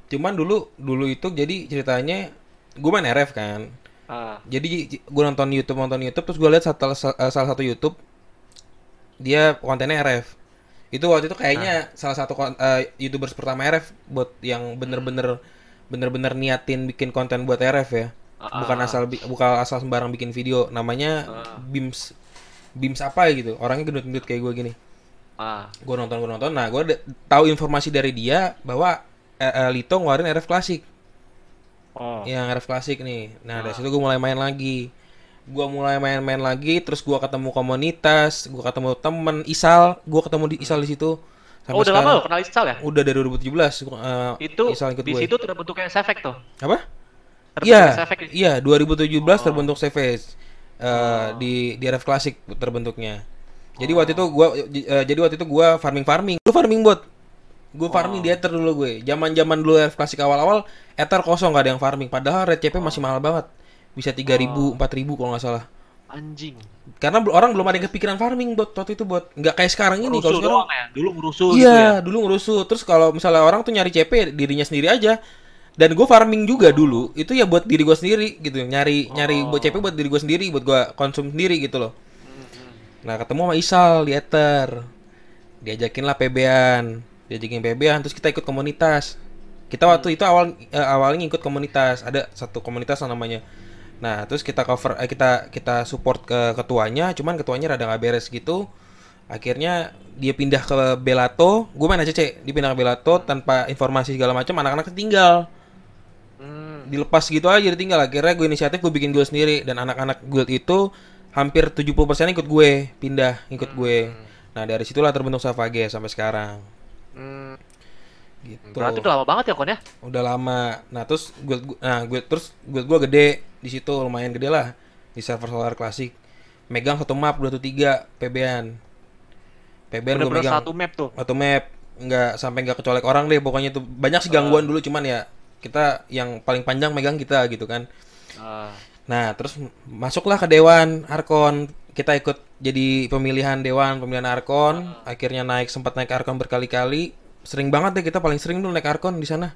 Cuman dulu itu jadi ceritanya gue main RF kan. Ah, Jadi gue nonton YouTube terus gue lihat salah satu YouTube dia kontennya RF. Itu waktu itu kayaknya salah satu YouTubers pertama RF buat yang bener-bener niatin bikin konten buat RF ya. Bukan asal sembarang bikin video. Namanya Bims apa ya gitu. Orangnya gendut-gendut kayak gue gini. Gue nonton. Nah, gue tahu informasi dari dia bahwa Lito ngeluarin RF klasik. Yang RF klasik nih. Nah, dari situ gue mulai main lagi. Terus gue ketemu komunitas, gue ketemu temen Isal, gue ketemu di Isal di situ. oh udah lama lo kenal Isal ya? Udah dari 2017. Itu Isal ikut di gue. situ terbentuknya Sefek tuh. Apa? Terbentuknya Sefek. Iya, 2017 terbentuk Savage. Di RF klasik terbentuknya. Jadi waktu itu gua farming. Lu farming bot. Gue farming di Ether dulu gue. Zaman dulu RF klasik awal-awal Ether kosong gak ada yang farming. Padahal Red CP masih mahal banget. Bisa 3.000, 4.000 kalau nggak salah. Anjing. Karena orang belum ada yang kepikiran farming bot waktu itu bot. Nggak kayak sekarang ini. Kalau sekarang doang ya. Dulu ngerusuh iya, gitu ya. dulu ngerusuh. Terus kalau misalnya orang tuh nyari CP dirinya sendiri aja. Dan gue farming juga dulu. Itu ya buat diri gue sendiri gitu. Nyari buat CP buat diri gue sendiri, buat gue konsum sendiri gitu loh. Nah, ketemu sama Isal di Ether. Diajakin PB-an, terus kita ikut komunitas. Kita waktu itu awalnya ikut komunitas. Ada satu komunitas namanya. Nah, terus kita kita support ke ketuanya, cuman ketuanya rada nggak beres gitu. Akhirnya dia pindah ke Belato, gue main ACC, dia pindah ke Belato tanpa informasi segala macam, anak-anak ketinggal. Dilepas gitu aja ditinggal. Akhirnya gue inisiatif, gue bikin guild sendiri dan anak-anak guild itu hampir 70% ikut gue, ikut gue. Nah, dari situlah terbentuk Savage sampai sekarang. Gitu. Berarti udah lama banget ya Kon ya? Udah lama. Nah, terus guild gue gede di situ, lumayan gede lah di server Solar Classic. Megang satu map 213 PB-an. PB-an gue megang satu map tuh. satu map. Nggak kecolek orang deh pokoknya tuh. Banyak sih gangguan dulu, cuman ya kita yang paling panjang megang kita gitu kan. Nah, terus masuklah ke Dewan Arkon. Kita ikut jadi pemilihan Arkon. Akhirnya sempat naik Arkon berkali-kali. Sering banget deh, kita paling sering dulu naik Arkon di sana.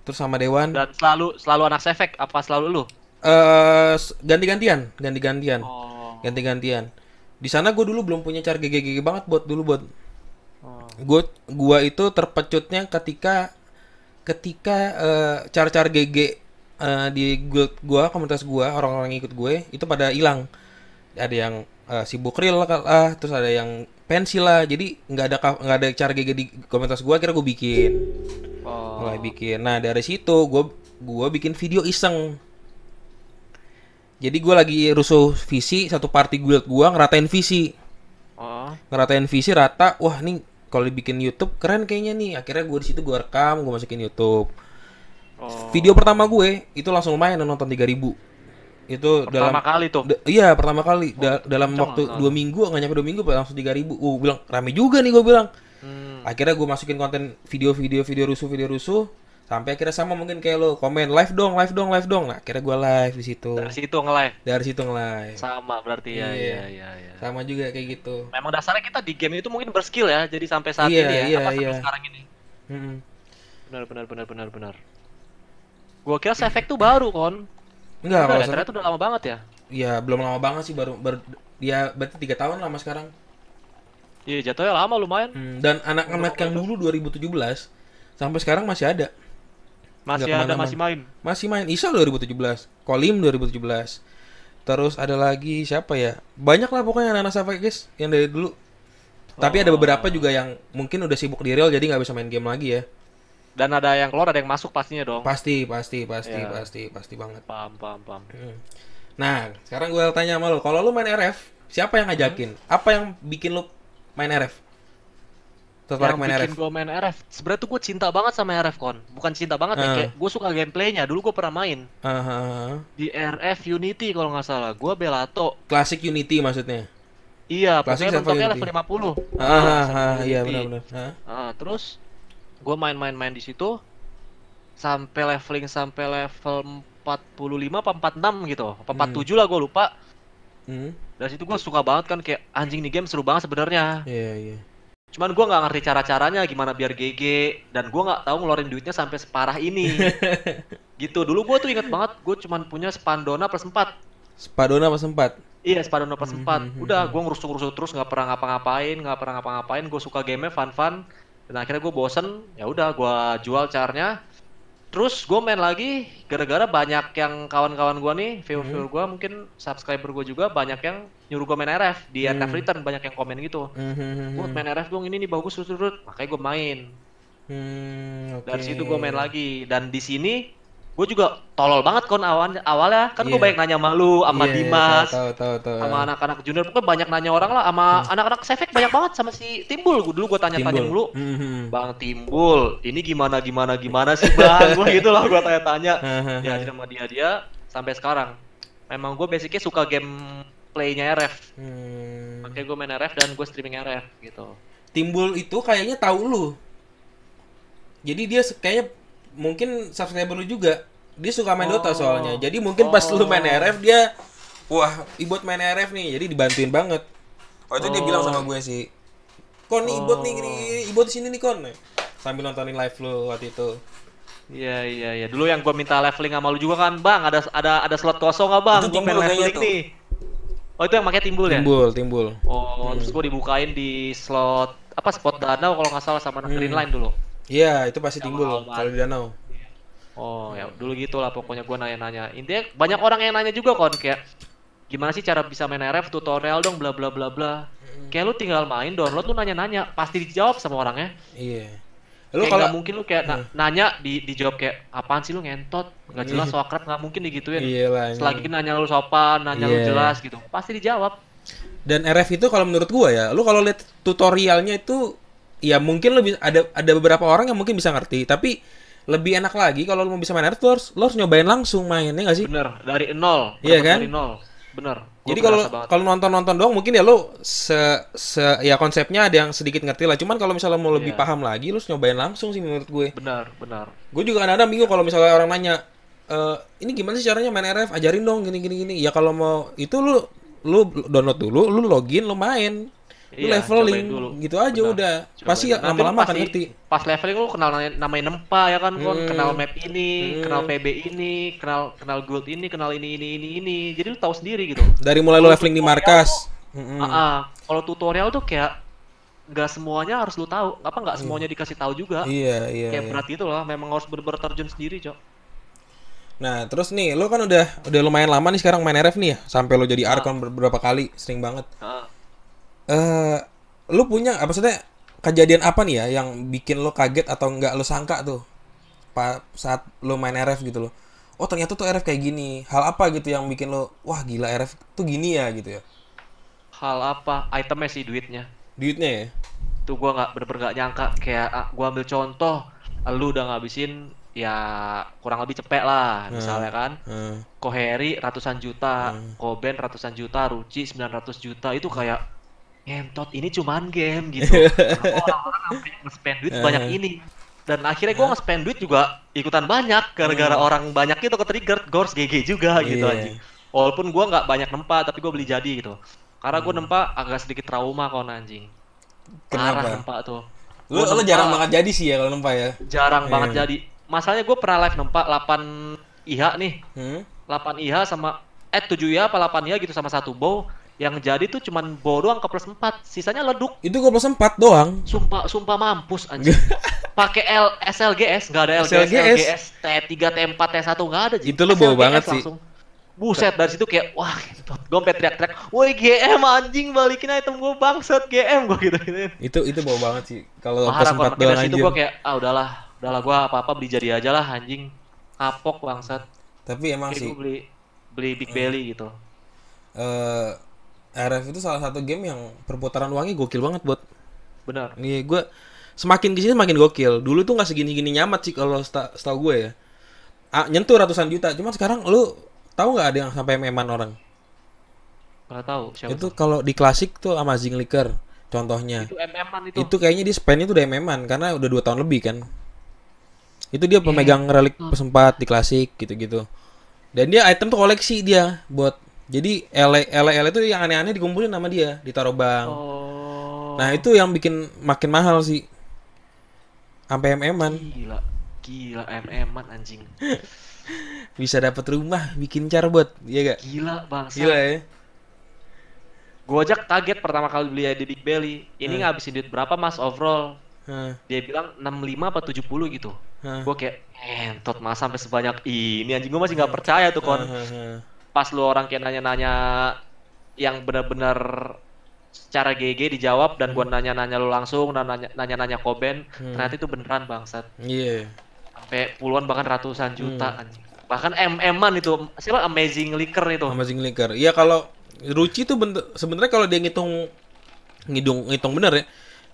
Terus sama Dewan. Dan selalu anak Sefek apa selalu lu? Ganti-gantian. Ganti-gantian. Di sana gue dulu belum punya cara GG banget buat. Gua itu terpecutnya ketika cara-cara GG di guild gua, komunitas gua, orang-orang yang ikut gue itu pada hilang. Ada yang sibuk real lah, terus ada yang pensil lah. Jadi nggak ada cara GG di komunitas gua, akhirnya gue bikin. Mulai bikin. Nah, dari situ gua bikin video iseng. Jadi gue lagi rusuh visi, satu party guild gue ngeratain visi. Rata. Wah, nih kalau dibikin YouTube keren kayaknya nih. Akhirnya gue di situ gue rekam, gue masukin YouTube. Video pertama gue itu langsung lumayan nonton 3.000. Itu pertama kali tuh. Iya, pertama kali. Dalam waktu 2 minggu, nggak nyampe 2 minggu langsung 3.000. Bilang rame juga nih, gue bilang. Akhirnya gue masukin konten video rusuh. Sampai akhirnya sama mungkin kayak lo, komen live dong. Nah, akhirnya gue live di situ. Dari situ nge-live. Sama berarti ya. Sama juga kayak gitu. Memang dasarnya kita di game itu mungkin berskill ya. Jadi sampai saat ini ya, sampai sekarang ini. Benar. Gua kira Sefek tuh baru Kon. Enggak, kalau ternyata udah lama banget ya. Iya, belum lama banget sih, baru dia berarti 3 tahun lama sekarang. Iya, jatuhnya lama lumayan. Dan anak-anak yang dulu 2017 sampai sekarang masih ada. Masih Nggak ada, kemana-mana. masih main. Masih main. Isal 2017, Kolim 2017. Terus ada lagi siapa ya? Banyak lah pokoknya anak-anak Sava guys yang dari dulu. Tapi ada beberapa juga yang mungkin udah sibuk di real jadi nggak bisa main game lagi ya. Dan ada yang keluar, ada yang masuk pastinya dong. Pasti Iya. banget. Paham. Nah, sekarang gue tanya sama lo, kalau lo main RF, siapa yang ngajakin? Apa yang bikin lo main RF? Tertarik Yang main bikin RF? gue main RF, sebenarnya tuh gue cinta banget sama RF Kon. Bukan cinta banget ya, kayak gue suka gameplaynya. Dulu gue pernah main di RF Unity kalau nggak salah. Gue Belato. Classic Unity maksudnya. Iya, Classic pokoknya server mentoknya Unity. level 50. Iya Unity. benar-benar. Terus gue main-main di situ sampai leveling sampai level 45 apa 46 gitu. Apa 47 lah gue lupa. Dari situ gue suka banget kan, kayak anjing nih game seru banget sebenarnya. Iya. Cuman gue nggak ngerti cara-caranya gimana biar GG, dan gue nggak tahu ngeluarin duitnya sampai separah ini. Gitu. Dulu gue tuh inget banget, gue cuman punya Spandona plus 4. Spadona pas sempat. Iya, Spandona plus 4. Udah, gue ngerusuk-ngerusuk terus, nggak pernah ngapa-ngapain. Gue suka game-nya fun-fun. Dan akhirnya gue bosen, ya udah gue jual carnya. Terus gue main lagi gara-gara banyak yang kawan-kawan gue nih, viewer gue mungkin subscriber gue juga banyak yang nyuruh gue main RF di RF Return, banyak yang komen gitu. Gue main RF dong, ini nih bagus, makanya gue main. Oke. Dari situ gue main lagi, dan di sini gue juga tolol banget Kon awalnya kan. Gue Iya. banyak nanya sama lu, sama Iya, Dimas, tahu. sama anak-anak junior, pokoknya banyak nanya orang lah, sama anak-anak Sefek banyak banget, sama si Timbul. Dulu gue tanya-tanya Timbul. mulu, Bang Timbul, ini gimana sih Bang? Gue gitu lah, gue tanya-tanya. Diajarin sama dia sampai sekarang. Memang gue basicnya suka gameplaynya RF. Makanya gue main RF dan gue streaming RF gitu. Timbul itu kayaknya tahu lu. Jadi dia kayaknya mungkin subscriber lu juga. Dia suka main Dota soalnya. Jadi mungkin pas lu main RF dia, wah, Ibot main RF nih. Jadi dibantuin banget. Oh itu dia bilang sama gue sih, Kon nih Ibot nih gini, Ibot sini nih Kon. Sambil nontonin live lu waktu itu. Iya. Dulu yang gue minta leveling sama lu juga kan, Bang. Ada slot kosong nggak Bang? Itu Gue Timbul pengen kayaknya leveling tuh. nih. Oh itu yang pakai Timbul ya? Timbul. Terus gue dibukain di slot apa, spot danau kalau nggak salah, sama anak Green Line dulu. Iya, itu pasti Yang Timbul awal kalau di danau. Ya dulu gitulah pokoknya, gue nanya-nanya. Intinya banyak orang yang nanya juga Kon, kayak gimana sih cara bisa main RF, tutorial dong, bla bla bla bla. Kayak lu tinggal main, download, lu nanya-nanya, pasti dijawab sama orangnya. Iya. Lu kalau mungkin lu kayak nanya dijawab kayak apaan sih lu ngentot, nggak jelas, so akrab, nggak mungkin digituin. Iyalah. Selagi nanya lu sopan, nanya lu jelas gitu, pasti dijawab. Dan RF itu kalau menurut gua ya, lu kalau lihat tutorialnya itu ya mungkin lebih ada beberapa orang yang mungkin bisa ngerti, tapi lebih enak lagi kalau lu mau bisa main RF, lu harus nyobain langsung mainnya nggak sih? Bener, dari nol. Iya kan? Dari nol. Bener. Jadi kalau nonton doang mungkin ya lu ya konsepnya ada yang sedikit ngerti lah. Cuman kalau misalnya mau lebih paham lagi, lu harus nyobain langsung sih menurut gue. Benar. Gue juga kadang-kadang bingung kalau misalnya orang nanya, ini gimana sih caranya main RF? Ajarin dong gini. Ya kalau mau itu lu download dulu, lu login, lu main. Lu leveling dulu. gitu aja udah. Pasti lama-lama akan ngerti. Pas leveling lu kenal namanya nempa ya kan, kenal map ini, kenal PB ini, kenal guild ini, kenal ini. Jadi lu tahu sendiri gitu. Dari mulai lu leveling di markas. Kalau tutorial tuh kayak nggak semuanya harus lu tahu. Nggak semuanya dikasih tahu juga. Iya. Kayak berat gitu lah, memang harus bener-bener terjun sendiri, Cok. Nah, terus nih, lu kan udah lumayan lama nih sekarang main RF nih ya, sampai lu jadi Arkon beberapa kali, sering banget. Lu punya apa maksudnya kejadian apa nih ya yang bikin lu kaget atau nggak lu sangka tuh saat lu main RF gitu loh? Oh ternyata tuh RF kayak gini. Hal apa gitu yang bikin lu, wah gila RF tuh gini ya gitu ya? Hal apa? Itemnya sih, duitnya. Duitnya ya? Tuh gua bener-bener nggak nyangka. Kayak gua ambil contoh, lu udah ngabisin ya kurang lebih cepet lah, misalnya kan. Koheri ratusan juta, Koben ratusan juta, Ruci 900 juta, itu kayak ngentot, ini cuman game gitu. Orang-orang sampai nge-spend duit banyak ini. Dan akhirnya gue nge-spend duit juga ikutan banyak gara-gara orang banyak itu ke-trigger, gue harus GG juga gitu anjing. Walaupun gue nggak banyak nempa, tapi gue beli jadi gitu. Karena gue nempa agak sedikit trauma kon anjing. Parah nempa tuh. Lu jarang banget jadi sih ya kalau nempa ya? Jarang banget jadi. Masalahnya gue pernah live nempa 8 IH nih. 8 IH sama 7 IH apa 8 IH gitu sama satu bow. Yang jadi tuh cuman bawa doang ke plus 4, sisanya leduk. Itu gue plus 4 doang. Sumpah mampus anjing. Pakai SLGS, nggak ada LGS, SLGS. LGS, T3, T4, T1 nggak ada. Ji. Itu lu bawa SLGS banget sih. langsung. Buset, dari situ kayak wah, gue sampai teriak-teriak, "Woi GM anjing, balikin item gue bangsat GM," gue gitu-gituin. Itu bawa banget sih. Kalau plus Parah, 4 kon. doang Dari situ anjir. gue kayak udahlah gue apa-apa beli jadi aja lah anjing. Kapok bangsat. Tapi emang Kayak sih gue beli Big Belly gitu. eh RF itu salah satu game yang perputaran uangnya gokil banget buat. Bener. Nih gue semakin kesini semakin gokil. Dulu tuh nggak segini-gini nyamat sih kalau setahu gue ya. Nyentuh ratusan juta. Cuman sekarang lu tahu nggak ada yang sampai MM-an orang? Nggak tahu siapa Itu tuh. kalau di klasik tuh Amazing Liquor contohnya. Itu MM-an itu. Itu kayaknya di spend itu udah MM-an karena udah 2 tahun lebih kan. Itu dia pemegang relik PS4 di klasik gitu-gitu. Dan dia item tuh koleksi dia buat. Jadi ele itu yang aneh-aneh dikumpulin sama dia, ditaruh bank. Oh. Nah, itu yang bikin makin mahal sih. Sampai MM-an. Gila MM-an anjing. Bisa dapat rumah, bikin car buat. Iya gak? Gila bangsa. Gila ya. Gue aja kaget pertama kali beli di Big Belly. Ini ngabisin duit berapa mas overall? Dia bilang 65 apa 70 gitu. Gue kayak entot mas sampai sebanyak ini anjing, gue masih nggak percaya tuh kon. Pas lu orang kayak nanya-nanya yang benar-benar secara GG dijawab dan gua nanya-nanya lu langsung dan nanya-nanya Koben, ternyata itu beneran bangsat. Iya. Sampai puluhan bahkan ratusan juta anjing. Bahkan MM-an itu siapa Amazing Liquor itu. Amazing Liquor. Iya kalau Ruci tuh sebenarnya kalau dia ngitung bener ya,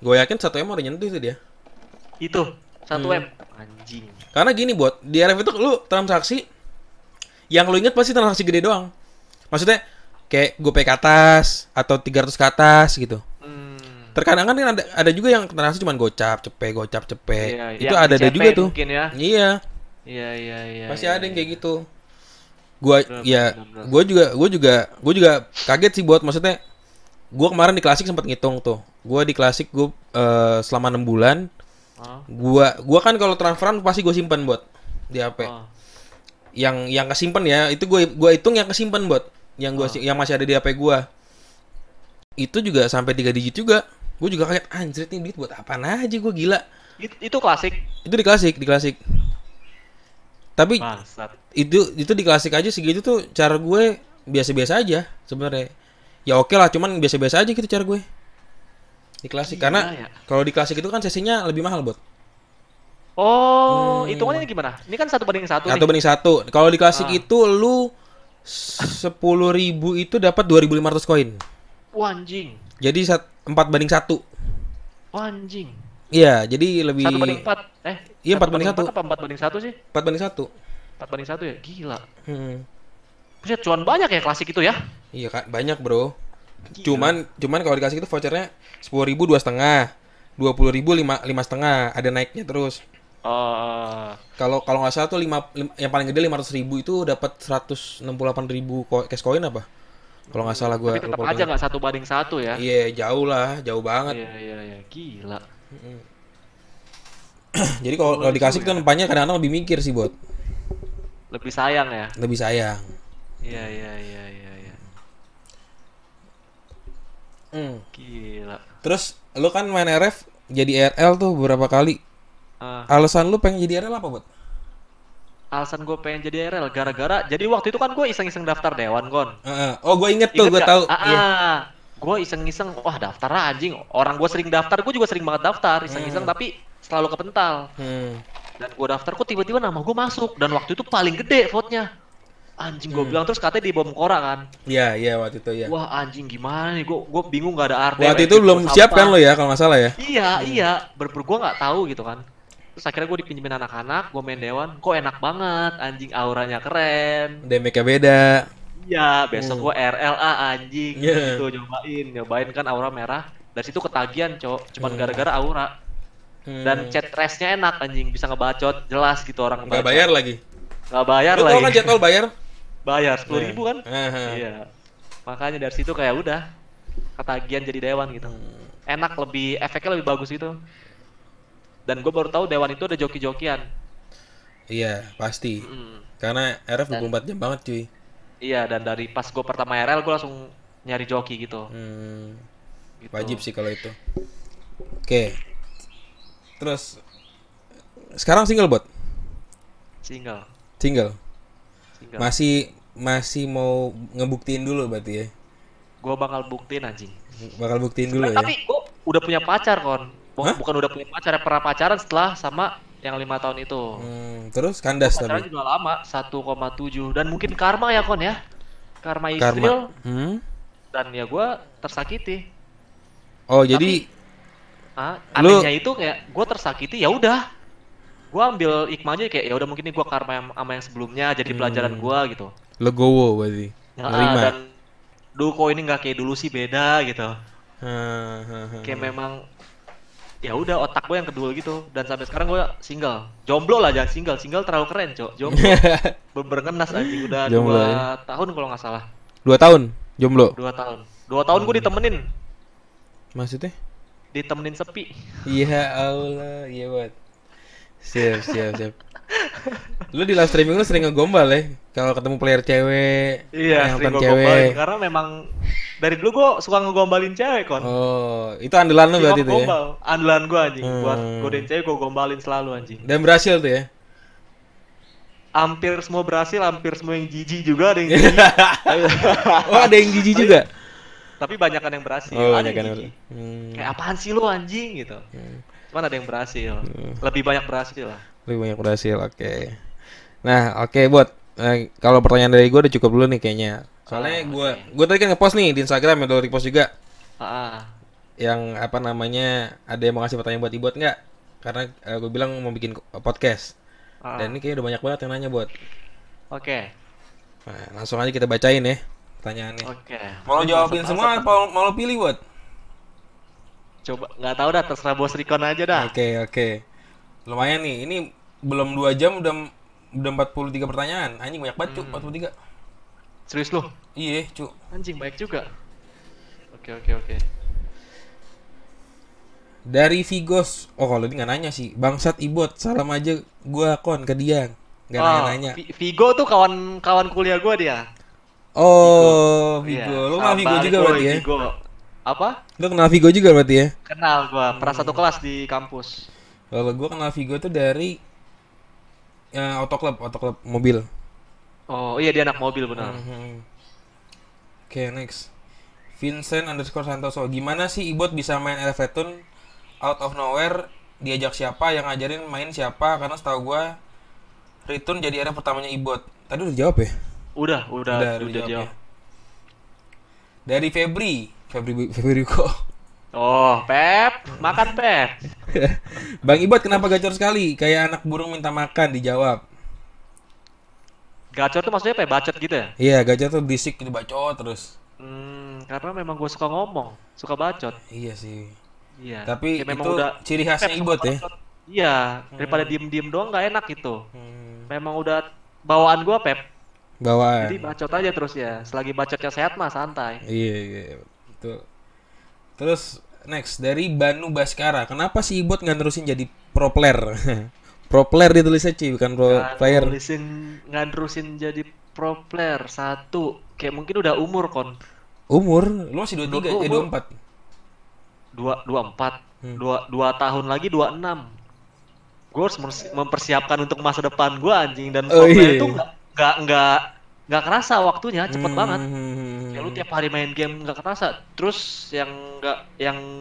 gue yakin 1 M udah nyentuh itu dia. Itu 1 M anjing. Karena gini buat di RF itu lu transaksi yang lu inget pasti transaksi gede doang. Maksudnya kayak GoPay ke atas atau 300 ke atas gitu. Terkadang kan ada juga yang transaksi cuma gocap cepet. Iya, itu ada juga tuh. Mungkin ya. Iya. Iya. Pasti ada yang kayak gitu. Gua juga kaget sih buat, maksudnya gua kemarin di klasik sempat ngitung tuh. Gua di klasik selama 6 bulan. Gua kan kalau transferan pasti gue simpan buat di HP. Yang kesimpan ya, itu gua hitung yang kesimpan buat. Yang masih ada di HP gua. Itu juga sampai 3 digit juga. Gue juga kaget, anjir nih duit buat apaan aja, gue gila. Itu klasik. Itu di klasik. Tapi Bangsat. itu di klasik aja segitu tuh cara gue biasa-biasa aja sebenarnya. Ya oke lah, cuman biasa-biasa aja gitu cara gue. Di klasik karena kalau di klasik itu kan sesinya lebih mahal, Bot. Oh, hitungannya gimana? Ini kan 1:1 nih. 1:1. Kalau di klasik itu lu 10.000 itu dapat 2.500 koin. Wah, anjing. Jadi 4:1. Wah, anjing. Iya, jadi lebih 1/4. Iya, 4:1. Apa 4/1 sih? 4:1. 4/1 ya? Gila. Buset, cuan banyak ya klasik itu ya? Iya, Kak, banyak, Bro. Gila. Cuman kalau dikasih itu vouchernya 10.000 2,5, 20.000 5,5, ada naiknya terus. Kalau nggak salah tuh yang paling gede 500.000 itu dapat 168.000 cash coin apa? Kalau nggak salah gue. Tapi tetap aja nggak 1/1 ya? Iya, jauh lah, jauh banget. Iya, gila. Jadi kalau dikasih tuh nampaknya kadang-kadang lebih mikir sih buat. Lebih sayang ya? Lebih sayang. Iya. Gila. Terus lu kan main RF jadi RL tuh beberapa kali. Alasan lu pengen jadi RL apa, Bot? Alasan gue pengen jadi RL gara-gara jadi waktu itu kan gue iseng-iseng daftar dewan, Gon. Oh, gue inget tuh, gue tahu. Gue iseng-iseng, wah daftar anjing. Orang gue sering daftar, gue juga sering banget daftar, iseng-iseng tapi selalu kepental. Dan gue daftar, kok tiba-tiba nama gue masuk dan waktu itu paling gede vote-nya. Anjing gue bilang, terus katanya di bom Kora kan. Iya waktu itu ya. Wah anjing gimana nih, gue bingung gak ada arti. Waktu itu belum siap kan lo ya kalau nggak salah ya. Iya, gue nggak tahu gitu kan. Terus akhirnya gue dipinjemin anak-anak, gue main dewan, kok enak banget, anjing auranya keren. Damage-nya beda. Iya, besok gue RLA anjing, gitu nyobain kan aura merah. Dari situ ketagihan cok, cuman gara-gara aura. Dan chat race-nya enak anjing, bisa ngebacot jelas gitu orang. Nggak bayar lagi. Nggak bayar lagi. Lu tau kan jadwal bayar? Bayar 10.000 kan? Iya. Makanya dari situ kayak udah ketagihan jadi dewan gitu. Enak, efeknya lebih bagus gitu. Dan gue baru tahu dewan itu ada joki-jokian. Iya, pasti. Karena RF 24 jam banget cuy. Iya, dan dari pas gue pertama RL gue langsung nyari joki gitu. Gitu. Wajib sih kalau itu. Oke. Terus sekarang single bot? Single. Single. Masih mau ngebuktiin dulu berarti ya? Gue bakal buktiin anjing. Bakal buktiin dulu ya? Tapi gue udah punya pacar kon. Hah? Bukan udah punya pacar, pernah pacaran setelah sama yang 5 tahun itu. Terus kandas Pacaran tapi. juga lama, 1,7 dan mungkin karma ya kon ya. Karma istri Karma. dan ya gue tersakiti. Oh jadi anehnya itu kayak gue tersakiti ya udah. Gue ambil hikmahnya kayak ya udah mungkin ini gue karma sama yang sebelumnya jadi pelajaran gue gitu. Legowo berarti. Ya, dan dulu kok ini nggak kayak dulu sih, beda gitu. Kayak memang ya udah otak gue yang kedua gitu, dan sampai sekarang gue single, jomblo lah, jangan single terlalu keren cok, jomblo berkenas anjing, udah jomblo, 2 tahun kalau nggak salah. 2 tahun jomblo? 2 tahun gue ditemenin. Maksudnya? Ditemenin sepi. Iya Allah, iya buat. Siap. Lu di live streaming lu sering ngegombal ya? Kalau ketemu player cewek, iya, sering gue gombalin karena memang dari dulu gue suka ngegombalin cewek kon. Oh, itu andalan lu berarti tuh ya? Andalan gue anjing, buat godain cewek gue gombalin selalu anjing. Dan berhasil tuh ya? Hampir semua berhasil, hampir semua yang jijik juga, ada yang jijik. Oh, ada yang jijik juga? Tapi banyak kan yang berhasil. Oh, ada yang jijik. Kayak apaan sih lu anjing gitu. Cuman ada yang berhasil. Lebih banyak berhasil lah. Lebih banyak berhasil, oke. Nah, oke buat kalau pertanyaan dari gue udah cukup dulu nih kayaknya. Soalnya gue tadi kan ngepost nih di Instagram, ya, repost juga. Yang apa namanya, ada yang mau ngasih pertanyaan buat Ibot nggak? Karena gue bilang mau bikin podcast. Dan ini kayaknya udah banyak banget yang nanya buat. Oke. Nah, langsung aja kita bacain ya pertanyaannya. Oke. Mau lo jawabin semua apa mau lo pilih buat? Coba, nggak tahu dah, terserah bos Rikon aja dah. Oke. Lumayan nih, ini belum 2 jam udah 43 pertanyaan. Anjing banyak banget, Cuk, 43. Serius lu? Iya, Cuk. Anjing banyak juga. Oke. Dari Vigos. Oh, kalau ini nggak nanya sih. Bangsat Ibot, salam aja gua kon ke dia. Nggak nanya. Vigo tuh kawan kuliah gua dia. Oh, Vigo. Iya, Lu kenal Vigo juga berarti ya? Vigo. Apa? Lu kenal Vigo juga berarti ya? Kenal gua, pernah satu kelas di kampus. Kalau gua kenal Vigo tuh dari autoclub mobil. Oh iya, dia anak mobil benar. Oke, next. Vincent_Santoso. Gimana sih Ibot bisa main Elevatun out of nowhere? Diajak siapa? Yang ngajarin main siapa? Karena setahu gua Ritun jadi era pertamanya Ibot. Tadi udah jawab ya? Udah jawab. Ya. Dari Febri kok. Oh, Pep, makan Pep. Bang Ibot kenapa gacor sekali? Kayak anak burung minta makan, dijawab. Gacor tuh maksudnya apa ya? Bacot gitu ya? Iya, gacor tuh berisik, dibacot terus. Karena memang gue suka ngomong, suka bacot. Iya sih. Iya. Tapi memang itu udah ciri khasnya Ibot ya? Iya, daripada diem-diem doang nggak enak gitu. Memang udah bawaan gue Pep. Bawaan. Jadi bacot aja terus ya. Selagi bacotnya sehat mah santai. Iya, betul. Terus next dari Banu Baskara. Kenapa sih Ibot nggak nerusin jadi pro player? Pro player ditulisnya Ci, bukan pro player. Nggak nerusin jadi pro player. Satu, kayak mungkin udah umur kon. Umur? Lu masih 23, 24. 24. 2 tahun lagi 26. Gue harus mempersiapkan untuk masa depan gue anjing, dan pro player itu nggak kerasa waktunya, cepet banget. Ya lu tiap hari main game nggak kerasa. Terus yang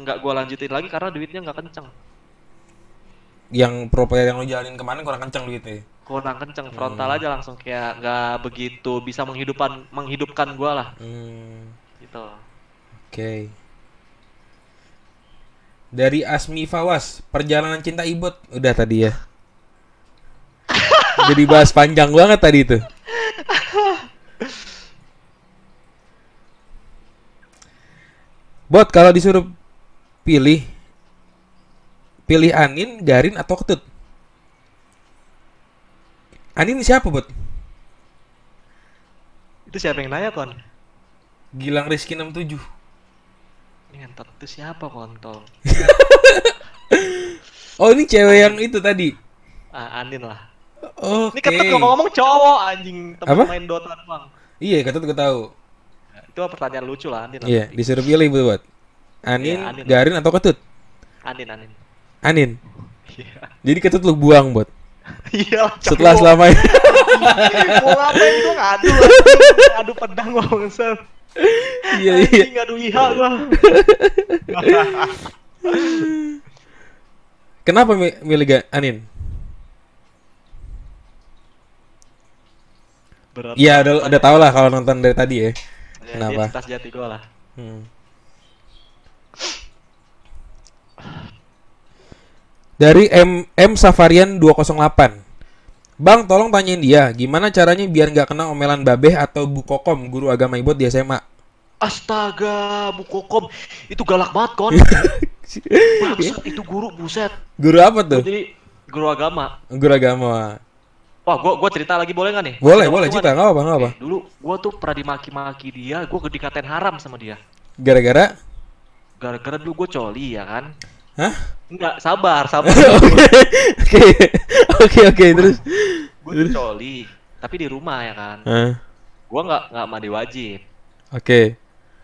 nggak gue lanjutin lagi karena duitnya nggak kenceng. Yang pro player yang lu jalanin kemarin kurang kenceng duitnya? Kurang kenceng, frontal aja langsung, kayak nggak begitu bisa menghidupkan gue lah. Gitu. Oke. Dari Asmi Fawas, perjalanan cinta Ibot udah tadi ya. Jadi bahas panjang banget tadi itu. Bot, kalau disuruh pilih Anin, Garin atau Ketut? Anin siapa, Bot? Itu siapa yang nanya kon? Gilang Rizky 67. Ini ngentot itu siapa kontol? Oh, ini cewek yang itu tadi. Anin lah. Oke. Ini Ketut ngomong-ngomong cowok anjing, temen apa? main Dota doang. Iya, Ketut gue tahu. Itu pertanyaan lucu lah, Anin. Iya, disuruh pilih buat Anin, Iya, Anin. Garin atau Ketut? Anin, Anin. Anin. Iya. Jadi Ketut lu buang buat. Iya, Setelah selama ini. mau ngapain gua ngadu, ngadu pedang gua bangsat. Iya. Anjing, ngadu IHA gua. Kenapa milih Anin? Berat. Iya, udah tau lah kalau nonton dari tadi ya. Ya, Kenapa? dia cinta sejati gua lah. Dari M Safarian 208. Bang, tolong tanyain dia, gimana caranya biar nggak kena omelan babeh atau Bu Kokom, guru agama Ibot di SMA? Astaga, Bu Kokom, itu galak banget kon. Bangsat, itu guru, buset. Guru apa tuh? Jadi guru agama. Guru agama. Wah, gua cerita lagi boleh nggak nih? Boleh cerita, nggak apa. Dulu gua tuh pernah dimaki-maki dia, gua dikatain haram sama dia. Gara-gara? Gara-gara dulu gua coli ya kan? Hah? Enggak, sabar. Oke, terus. Gua tuh coli, tapi di rumah ya kan. Gua nggak mandi wajib. Oke.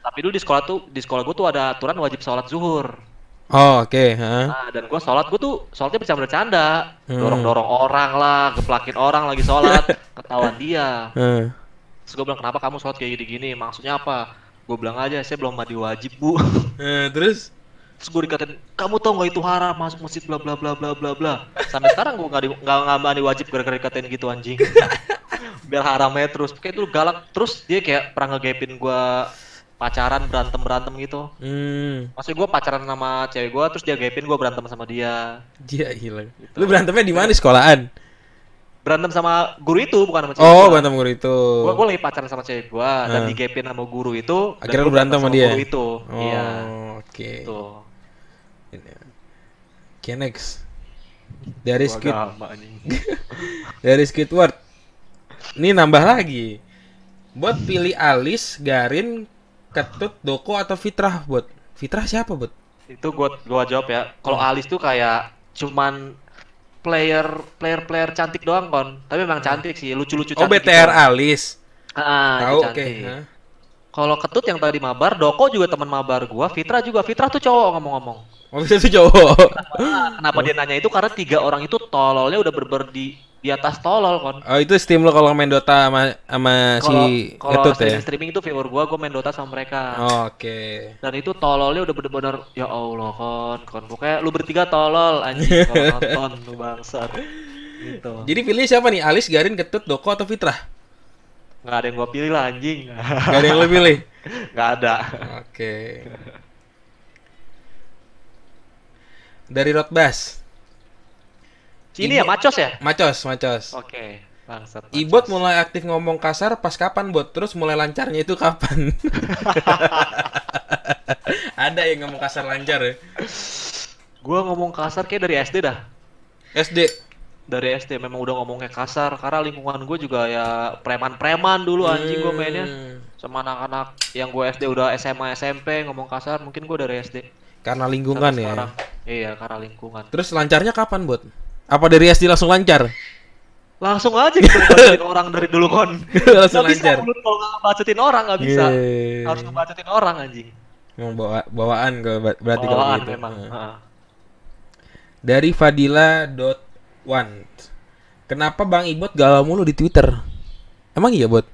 Tapi dulu di sekolah gua tuh ada aturan wajib sholat zuhur. Oh, oke. Nah, dan gua sholatnya bercanda-bercanda, dorong-dorong orang lah, geplakin orang lagi sholat, ketahuan dia. Terus gua bilang, kenapa kamu sholat kayak gini-gini? Maksudnya apa? Gua bilang aja, saya belum mandi wajib, Bu. Terus Terus gue dikatain, kamu tau nggak itu haram masuk masjid bla bla bla bla bla bla. Sampai sekarang gue nggak mandi wajib gara-gara dikatain gitu anjing. Biar haramnya terus. Kayak itu galak. Terus dia kayak pernah ngegepin gue pacaran berantem gitu. Maksudnya gue pacaran sama cewek gue, terus dia gepin gue berantem sama dia. Dia hilang. Gitu. Lu berantemnya di mana, di sekolahan? Berantem sama guru itu, bukan sama cewek. Oh, berantem guru itu. Gue lagi pacaran sama cewek gue dan digepin sama guru itu. Akhirnya lu berantem sama dia. Guru itu. Oh, iya. Oke. Tuh. Oke, next. Dari Squidward. Ini nambah lagi. Buat pilih Alis, Garin, Ketut, Doko atau Fitrah, buat. Fitrah siapa, buat? Itu gua jawab ya. Kalau Alis tuh kayak cuman player cantik doang kon. Tapi memang cantik sih, lucu-lucu cantik. Oh, BTR gitu. Alis. Tahu, oke. Okay. Kalau Ketut yang tadi mabar, Doko juga teman mabar gua, Fitrah juga. Fitrah tuh cowok ngomong-ngomong. Oh, Fitrah tuh cowok. Kenapa dia nanya itu? Karena 3 orang itu tololnya udah di atas tolol kon. Oh, itu Steam lo kalau main Dota sama si Ketut ya. Kalau streaming itu viewer gua main Dota sama mereka. Oh, oke. Dan itu tololnya udah bener-bener ya Allah kon. Pokoknya lu bertiga tolol anjing kalau nonton lu bangsat. Gitu. Jadi pilih siapa nih? Alis, Garin, Ketut, Doko atau Fitrah? Nggak ada yang gua pilih lah anjing. Nggak ada yang lo pilih? Nggak ada. Oke. Dari Rotbas. Ini ya Macos ya? Macos. Oke, bangsat. Ibot mulai aktif ngomong kasar pas kapan, Bot? Terus mulai lancarnya itu kapan? Ada yang ngomong kasar lancar ya? Gua ngomong kasar kayak dari SD dah. SD? Dari SD memang udah ngomongnya kasar karena lingkungan gue juga ya preman-preman dulu anjing gue mainnya sama anak-anak yang gue SD udah SMA SMP ngomong kasar mungkin gue dari SD karena lingkungan ya. Iya karena lingkungan. Terus lancarnya kapan, Bot? Apa dari SD langsung lancar? Langsung aja gitu ngebacotin orang dari dulu kon. Langsung lancar. Gak bisa kalau ngebacotin orang nggak bisa. Harus ngebacotin orang anjing. Memang bawaan berarti kalau gitu. Memang. Dari Fadila.1. Kenapa Bang Ibot galau mulu di Twitter? Emang iya, Bot?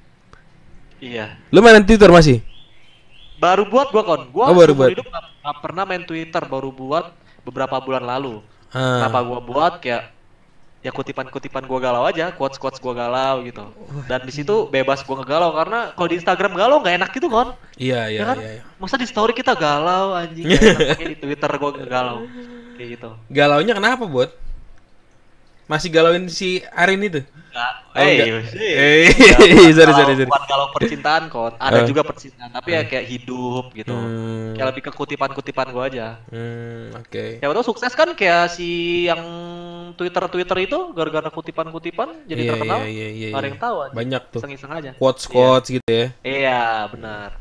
Iya. Lu main Twitter masih? Baru buat gua kon. Gua baru buat. hidup gak pernah main Twitter, baru buat beberapa bulan lalu. Kenapa gua buat kayak ya kutipan-kutipan gua galau aja, quotes-quotes gua galau gitu. Dan di situ bebas gua ngegalau karena kalau di Instagram galau nggak enak gitu kon. Iya. Kan? Masa di story kita galau anjing, enak di Twitter gua ngegalau. Kayak gitu. Galaunya kenapa, Bot? Masih galauin si Arin itu? Sorry. Bukan galau percintaan kon, ada juga percintaan, tapi ya kayak hidup gitu. Kayak lebih ke kutipan-kutipan gua aja. Oke. Ya udah sukses kan kayak si yang Twitter itu gara-gara kutipan-kutipan jadi terkenal. Iya. Gak ada yang tahu aja. Banyak tuh. Iseng-iseng aja. Quotes gitu ya. Iya, benar.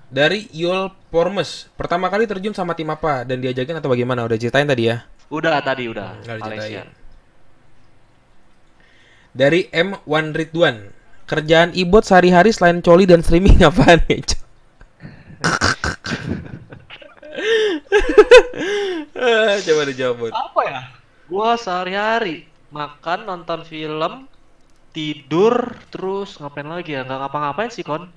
Dari Yul Pormes, pertama kali terjun sama tim apa dan diajakin atau bagaimana? Udah ceritain tadi ya? Udah. Dari M1 Ridwan, Kerjaan Ibot sehari-hari selain coli dan streaming apaan ya, Cok? Coba dijawab, Bot. Apa ya? Gua sehari-hari makan, nonton film, tidur, terus ngapain lagi ya? Nggak ngapa-ngapain sih, Kon.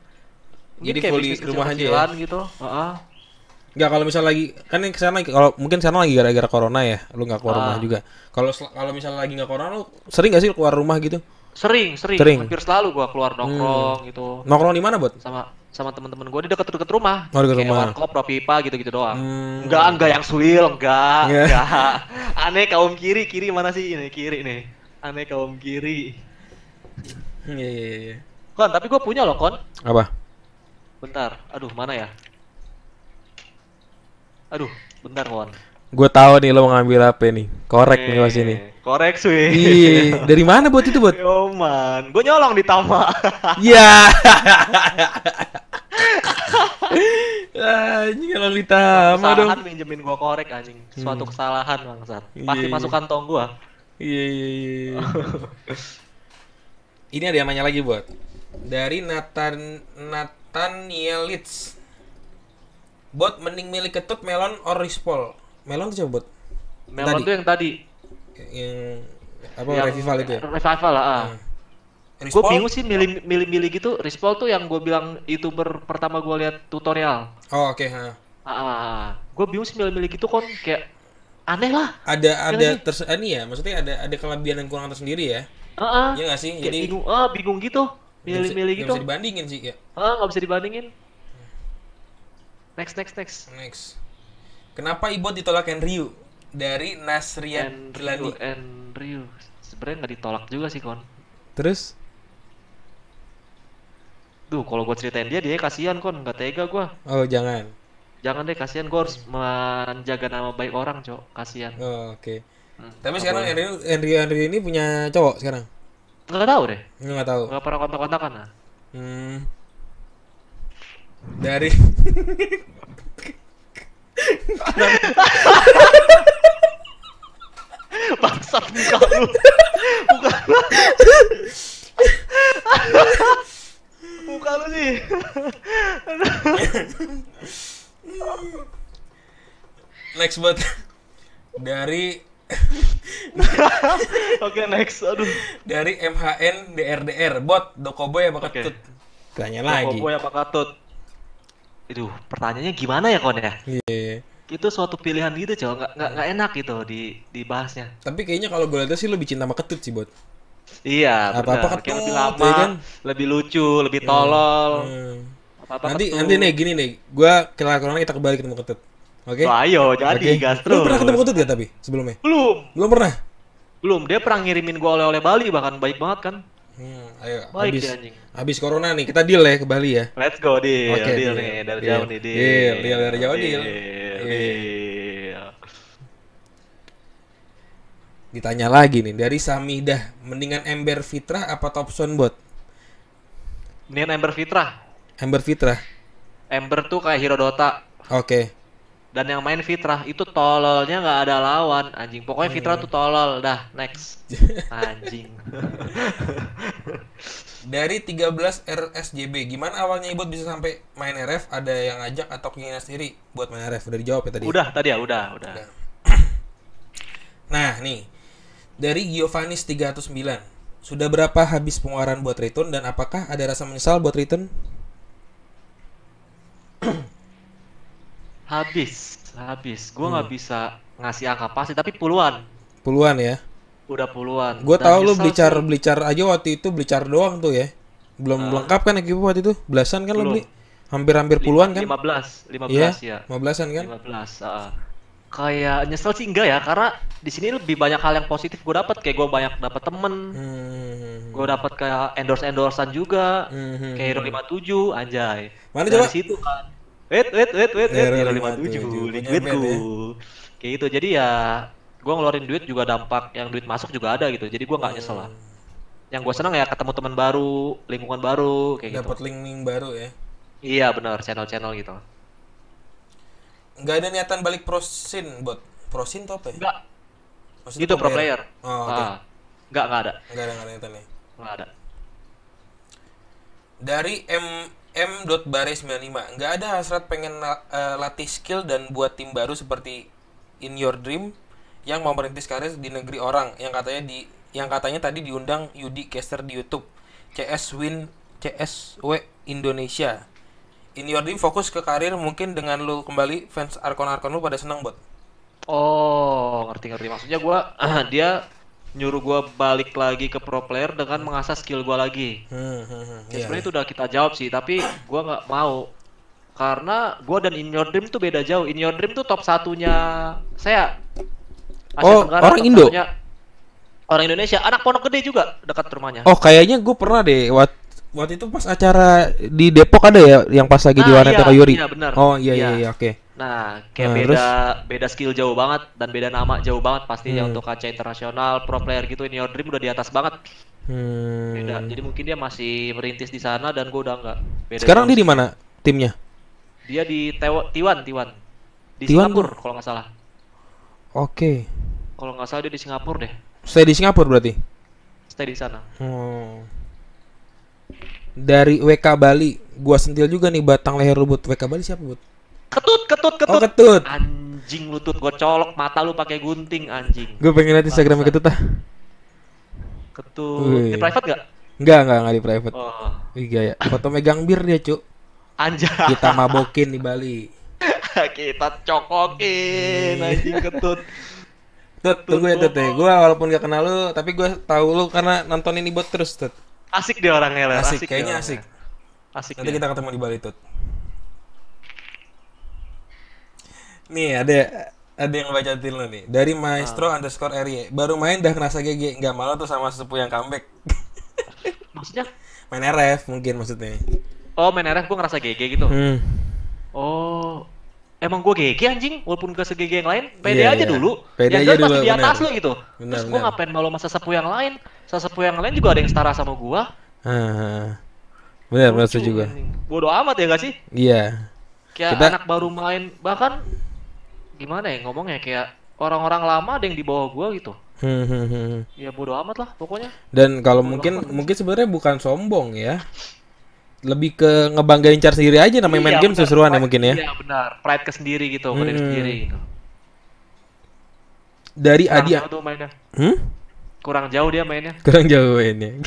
Mungkin Jadi kayak full di bisnis rumah aja ya? kecil-kecilan gitu. Heeh. Nggak, kalau misal lagi kan yang kesana kalau mungkin sana lagi gara-gara corona ya, lu nggak keluar rumah juga. Kalau misal lagi nggak corona, lu sering nggak sih keluar rumah gitu? Sering. Sering. Hampir selalu gua keluar nongkrong gitu. Nongkrong di mana, Bot? Sama teman-teman gua di dekat-dekat rumah. Oh, dekat Kayak rumah. warkop, Ropipa gitu-gitu doang. Hmm. Enggak yang suil, enggak. Nggak. Aneh kaum kiri mana sih ini kiri nih? Aneh kaum kiri. Iya. Kon, tapi gua punya loh, Kon. Apa? Bentar. Aduh, mana ya? Aduh, bentar, Kon. Gue tahu nih lo mau ngambil apa nih. Korek nih pasti nih. Korek sih. Iya, dari mana buat itu, Bot? Yo man, gue nyolong di Tama. Iya. Anjing kalau ditama dong. Kesalahan minjemin gua korek anjing. Suatu kesalahan bangsat. Pasti Iya. masuk kantong gua. Iya. Ini ada yang nanya lagi, Bot. Dari Nathanielitz. Bot, mending milih ketut, melon, or rispol? Melon tuh coba, Bot. Melon Tadi. tuh yang tadi. Yang apa, Yang revival itu ya? Revival lah. Gue Rispol? bingung sih milih gitu. Rispol tuh yang gue bilang YouTuber pertama gue lihat tutorial. Oh, oke, ha. Gue bingung sih milih gitu kon kayak aneh lah. Ada sih? ini ya, maksudnya ada kelebihan dan kekurangan tersendiri ya. Iya nggak sih? Kayak Jadi bingung gitu. Milih gitu. nggak bisa dibandingin sih ya. Nggak bisa dibandingin. Next. Next. Kenapa Ibot ditolak Ryu? Dari Nasrian Gilani. Andrew. Sebenarnya nggak ditolak juga sih kon. Terus? Duh, kalau gue ceritain dia kasihan kon, nggak tega gue. Oh, jangan. Jangan deh, kasihan gue harus menjaga nama baik orang, Cok. Kasihan. Oh, oke. Tapi nggak sekarang boleh. Andrew ini punya cowok sekarang? Nggak tahu deh. Nggak tahu. Nggak pernah kontak-kontakan lah. Dari Bangsat muka lu. Muka lu sih. next buat dari Oke, next. Aduh. dari MHN DRDR Bot Dokoboy apa Oke. ketut? Tanya lagi. Boy apa Katut? Itu pertanyaannya gimana ya kon ya? Iya. Itu suatu pilihan gitu, Cok. Nggak enak gitu dibahasnya. Tapi kayaknya kalau gue lihat sih lebih cinta sama ketut sih, Bot. Iya, Apa-apa benar. Kayak lebih ketut, lama, ya kan? lebih lucu, lebih tolol. Apa-apa Nanti ketut. nih gini nih, gua kelak-kelakan kita kembali ketemu ketut. Oke? Wah, ayo jadi Oke. gas Lu terus. pernah ketemu ketut gak tapi sebelumnya? Belum pernah? Belum. Dia pernah ngirimin gua oleh-oleh Bali bahkan baik banget kan. Ayo, Baik habis dia, anjing. habis corona nih, kita deal ya ke Bali ya. Let's go deal. Oke, Deal deal. nih dari Deal. jauh nih Deal dari jauh, deal. Deal. Ditanya lagi nih dari Samidah, mendingan Ember Fitrah apa Topson Bot? Mendingan Ember Fitrah. Ember Fitrah. Ember tuh kayak hero Dota. Oke. Dan yang main Fitrah itu tololnya nggak ada lawan, anjing. Pokoknya Fitrah tuh tolol. Dah, next. Anjing. Dari 13 RSJB, gimana awalnya Ibot bisa sampai main RF? Ada yang ngajak atau keinginan sendiri buat main RF? Udah dijawab ya tadi? Udah tadi ya, udah. Nah, nih. Dari Giovannis 309. Sudah berapa habis pengeluaran buat return dan apakah ada rasa menyesal buat return? Habis. Gua nggak bisa ngasih angka pasti, tapi puluhan. Puluhan ya. Udah puluhan. Gue Dan tahu lu nyesel blicar aja waktu itu, blicar doang tuh ya. Belum lengkap kan equipment waktu itu? Belasan kan lo Belum. beli? Hampir puluhan kan? 15 Iya, ya. 15-an kan? 15. Kayak nyesel sih enggak ya, karena di sini lebih banyak hal yang positif gue dapat. Kayak gue banyak dapat temen, gue dapat kayak endorsan juga, kayak Hero 57, anjay. Mana Dari coba? situ kan. Wait, Hero 57, liquidku. Kayak gitu. Jadi ya, gue ngeluarin duit juga dampak yang duit masuk juga ada gitu. Jadi gue nggak nyesel lah. Yang gue senang ya ketemu teman baru, lingkungan baru, kayak gitu. Dapat link baru ya. Iya benar, channel-channel gitu. Nggak ada niatan balik prosin, Bot. Prosin tuh apa ya? Enggak. Maksudnya Itu pro player. Oh, oke. Enggak ada. Nggak ada niatan ya. Enggak ada. Dari M.Bare95, nggak ada hasrat pengen latih skill dan buat tim baru seperti In Your Dream yang mau merintis karir di negeri orang yang katanya tadi diundang Yudi caster di YouTube CSW Indonesia. In Your Dream fokus ke karir, mungkin dengan lu kembali fans Arkon lu pada senang bot. Oh, ngerti. Maksudnya gua dia nyuruh gua balik lagi ke pro player dengan mengasah skill gua lagi. Ya, sebenarnya itu udah kita jawab sih, tapi gua nggak mau karena gua dan In Your Dream tuh beda jauh. In Your Dream tuh top satunya saya Asia Tenggara, orang top Indo. satunya orang Indonesia, anak Pondok Gede juga dekat rumahnya. Oh, kayaknya gue pernah deh waktu itu pas acara di Depok ada ya yang pas lagi di Warneta Kayuri. Iya, benar. Oh iya, oke. Nah, kayak beda skill jauh banget dan beda nama jauh banget pastinya untuk kaca internasional, pro player gitu. In Your Dream udah di atas banget. Beda. Jadi mungkin dia masih merintis di sana dan gua udah enggak. Beda. Sekarang dia di mana timnya? Dia di Tiwan. Di Tiwan Singapura kalau nggak salah. Oke. Kalau nggak salah dia di Singapura deh. Stay di Singapura berarti? Stay di sana. Dari WK Bali, gua sentil juga nih batang leher lu buat WK Bali siapa buat? Ketut. Oh, Ketut. Anjing lutut gua colok mata lu pakai gunting anjing. Gue pengen lihat Instagram Ketut ah. Ketut. Di private nggak? Enggak di private. Oh. Iya ya. Foto megang bir dia, Cuk. Anjay. Kita mabokin di Bali. Kita cokokin anjing Ketut. Tunggu ya Tut. Gue walaupun gak kenal lu, tapi gue tahu lu karena nonton ini buat terus Tut. Asik dia orangnya. Asik kayaknya asik. Asik. Nanti kita ketemu di Bali Tut. Nih ada yang bacain lo nih. Dari Maestro _RY. Baru main dah ngerasa GG. Gak malu tuh sama sepupu yang comeback. Maksudnya? Main RF mungkin maksudnya. Oh, main RF gue ngerasa GG gitu. Oh, emang gue GG anjing, walaupun gak se-GG yang lain. Pede aja dulu. Pede aja dulu. Pasti di atas lo gitu. Bener, terus gue ngapain malu masa sepupu yang lain? Sepupu yang lain juga ada yang setara sama gue. Bener juga. Bodoh amat ya gak sih? Iya. Kayak anak baru main, bahkan gimana ya ngomongnya, kayak orang-orang lama ada yang di bawah gue gitu. Ya bodoh amat lah pokoknya. Dan kalau mungkin sebenarnya bukan sombong ya. Lebih ke ngebanggain cara sendiri aja, namanya main game seseruan ya mungkin ya. Iya benar, pride ke sendiri gitu, ke diri sendiri gitu. Dari Kurang Adi. Jauh tuh mainnya. Kurang jauh dia mainnya. Kurang jauh mainnya.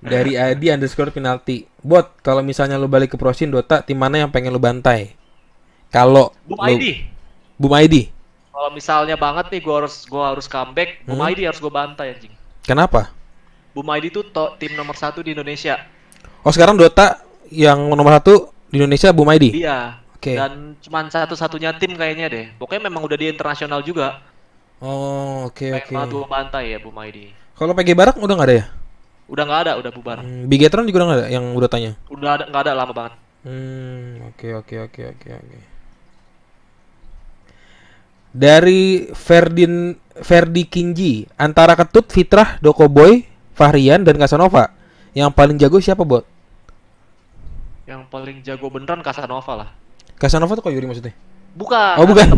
Dari Adi _penalti. Bot, kalau misalnya lu balik ke Prosin Dota, tim mana yang pengen lu bantai? Kalau Boom ID. Boom ID. Kalau misalnya banget nih gua harus comeback, Boom ID harus gua bantai anjing. Kenapa? Boom ID tuh tim nomor 1 di Indonesia. Oh, sekarang Dota yang nomor 1 di Indonesia Boom ID? Iya. Okay. Dan cuman satu-satunya tim kayaknya deh. Pokoknya memang udah di internasional juga. Oh, oke. Banget gua bantai ya Boom ID. Kalau PG Barak udah nggak ada ya? Udah nggak ada, udah bubar. Bigetron juga udah nggak ada yang udah tanya? Udah ada, nggak ada lama banget. Oke. Dari Ferdi Kinji, antara Ketut, Fitrah, Dokoboy, Fahrian dan Casanova, yang paling jago siapa, Bot? Yang paling jago beneran Casanova lah. Casanova tuh kok Yuri maksudnya? Bukan. Oh, bukan.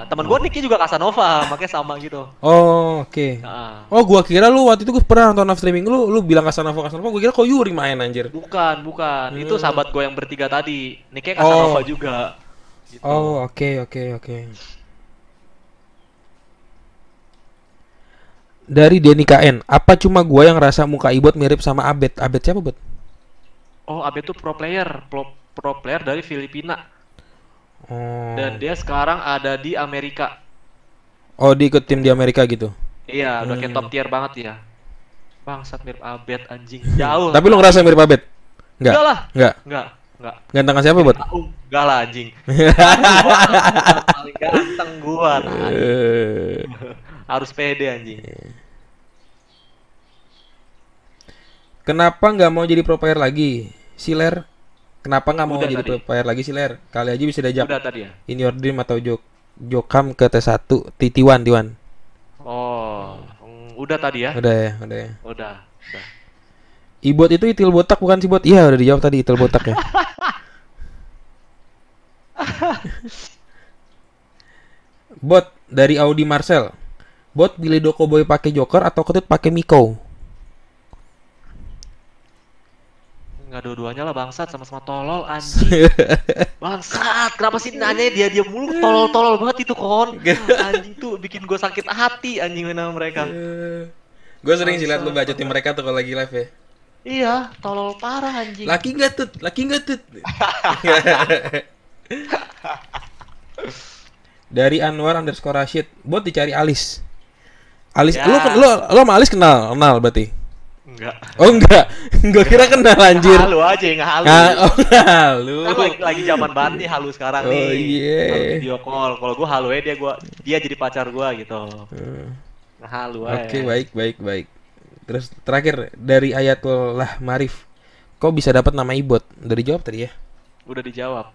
Temen gua Nicky juga Casanova, makanya sama gitu. Oh, oke. Oh, gua kira lu waktu itu gua pernah nonton live streaming lu bilang Casanova, gua kira kok Yuri main anjir. Bukan. Itu sahabat gua yang bertiga tadi. Nicky Casanova juga. Gitu. Oh, oke. Dari Denny KN, apa cuma gua yang rasa muka Ibot mirip sama Abed? Abed siapa, Bot? Oh, Abed tuh pro player dari Filipina. Oh. Dan dia sekarang ada di Amerika. Oh, dia ikut tim di Amerika gitu? Iya, udah kayak top tier banget ya. Bangsat mirip Abed anjing. Jauh. Tapi lu ngerasa mirip Abed? Enggak lah. Enggak. Gantengan siapa, Bot? Enggak lah anjing. Paling ganteng gua. Harus pede anjing. Kenapa nggak mau jadi pro player lagi, Siler? Kenapa nggak mau jadi pro player lagi, Siler? Kali aja bisa diajak In Your Dream atau Jokam ke T1, Tiwan. Oh, udah tadi ya? Udah. Ibot itu itil botak bukan si Bot? Iya, udah dijawab tadi itil botak ya. Bot dari Audi Marcel. Bot pilih Dokoboy pakai Joker atau Ketut pakai Miko? Nggak dua-duanya lah bangsat, sama-sama tolol anjing. Bangsat, kenapa sih nanya dia mulu, tolol-tolol banget itu kon. Anjing tuh bikin gue sakit hati anjing main sama mereka. Gue sering sih liat lu bacotin mereka tuh kalau lagi live ya. Iya, tolol parah anjing. Laki nggak tut. Dari Anwar _ Rashid, bot dicari Alis. Alis, Ya. lu sama Alis kenal berarti? Enggak. Oh enggak, gue kira kenal anjir. Halu aja, nggak halu. Halu. Kan lagi zaman banget nih halu sekarang nih. Oh, iya. Halu video call. Kalau gua halu aja dia jadi pacar gua gitu. Halu aja. Oke, baik. Terus terakhir dari Ayatullah Marif, kok bisa dapat nama Ibot? Udah dijawab tadi ya? Udah dijawab.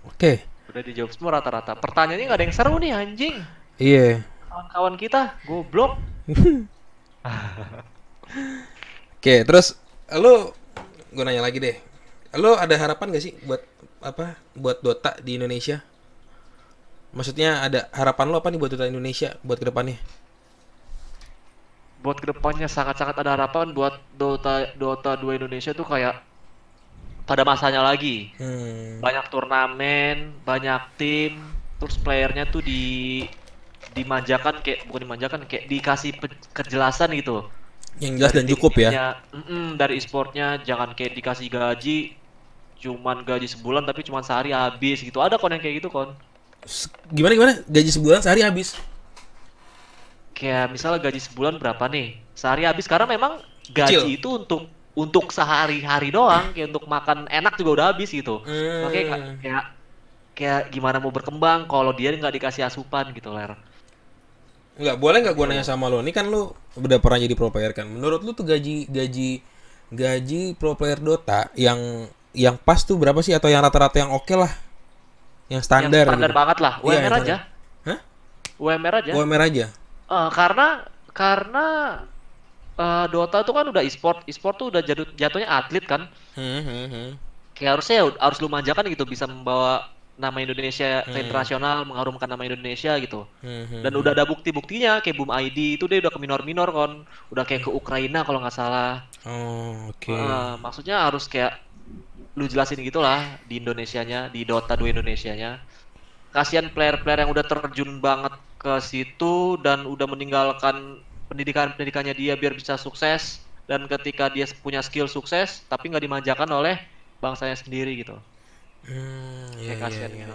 Oke. Udah dijawab semua rata-rata. Pertanyaannya nggak ada yang seru nih anjing. Iya. Kawan-kawan kita goblok. Oke, terus lu gue nanya lagi deh. Lu ada harapan gak sih buat buat Dota di Indonesia? Maksudnya ada harapan lu apa nih buat Dota Indonesia buat kedepannya? Buat kedepannya sangat-sangat ada harapan buat Dota 2 Indonesia tuh kayak pada masanya lagi. Banyak turnamen, banyak tim, terus playernya tuh dimanjakan, kayak dikasih kejelasan gitu. Yang jelas dan cukup ya. Dari e-sportnya jangan kayak dikasih gaji cuman gaji sebulan tapi cuman sehari habis gitu. Ada kon yang kayak gitu kon. Gimana? Gaji sebulan sehari habis? Kayak misalnya gaji sebulan berapa nih? Sehari habis karena memang gaji itu untuk sehari-hari doang, kayak untuk makan enak juga udah habis gitu. Makanya kayak gimana mau berkembang kalau dia nggak dikasih asupan gitu, Ler. Enggak, boleh nggak gue nanya sama lo? Ini kan lo udah pernah jadi pro player kan. Menurut lo tuh gaji pro player Dota yang pas tuh berapa sih, atau yang rata-rata yang oke lah? Yang standar. Yang standar gitu. banget lah. Iya, UMR aja. Hah? UMR aja. UMR aja. Karena Dota tuh kan udah e-sport tuh udah jatuhnya atlet kan. Kayak harusnya harus lu manjakan gitu, bisa membawa nama Indonesia ke internasional, mengharumkan nama Indonesia gitu. Dan udah ada bukti-buktinya, kayak Boom ID itu dia udah ke minor-minor kon, udah kayak ke Ukraina kalau nggak salah. Oh, oke. Maksudnya harus kayak lu jelasin gitulah di Indonesianya, di Dota 2 Indonesianya. Kasihan player-player yang udah terjun banget ke situ dan udah meninggalkan pendidikannya dia biar bisa sukses, dan ketika dia punya skill sukses tapi nggak dimanjakan oleh bangsanya sendiri gitu. Iya, kasihan gitu.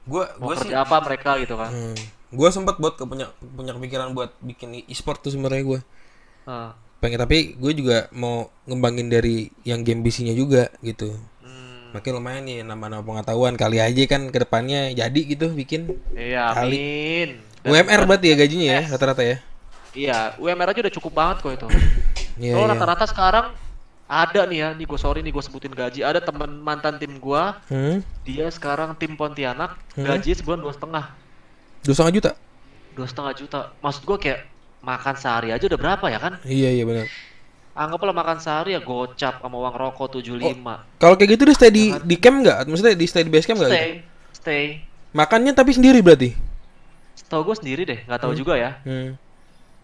Gua Mau sih kerja apa mereka gitu kan. Gua sempat punya kepikiran buat bikin e-sport tuh sebenarnya gua. Pengen, tapi gue juga mau ngembangin dari yang game PC-nya juga gitu. Makanya lumayan nih nama-nama pengetahuan, kali aja kan kedepannya jadi gitu bikin. Iya, amin. UMR berarti ya gajinya ya rata-rata ya. Iya, UMR aja udah cukup banget kok itu. Iya. Rata-rata sekarang ada nih ya, nih gue sebutin gaji. Ada teman mantan tim gua, dia sekarang tim Pontianak, gaji sebulan 2,5 juta. 2,5 juta. Maksud gua kayak makan sehari aja udah berapa ya kan? Iya benar. Anggaplah makan sehari ya gocap sama uang rokok 75. Kalau kayak gitu dia stay di camp nggak? Maksudnya di stay di base camp nggak? Stay. Makannya tapi sendiri berarti? Setahu gue sendiri deh, nggak tahu juga ya.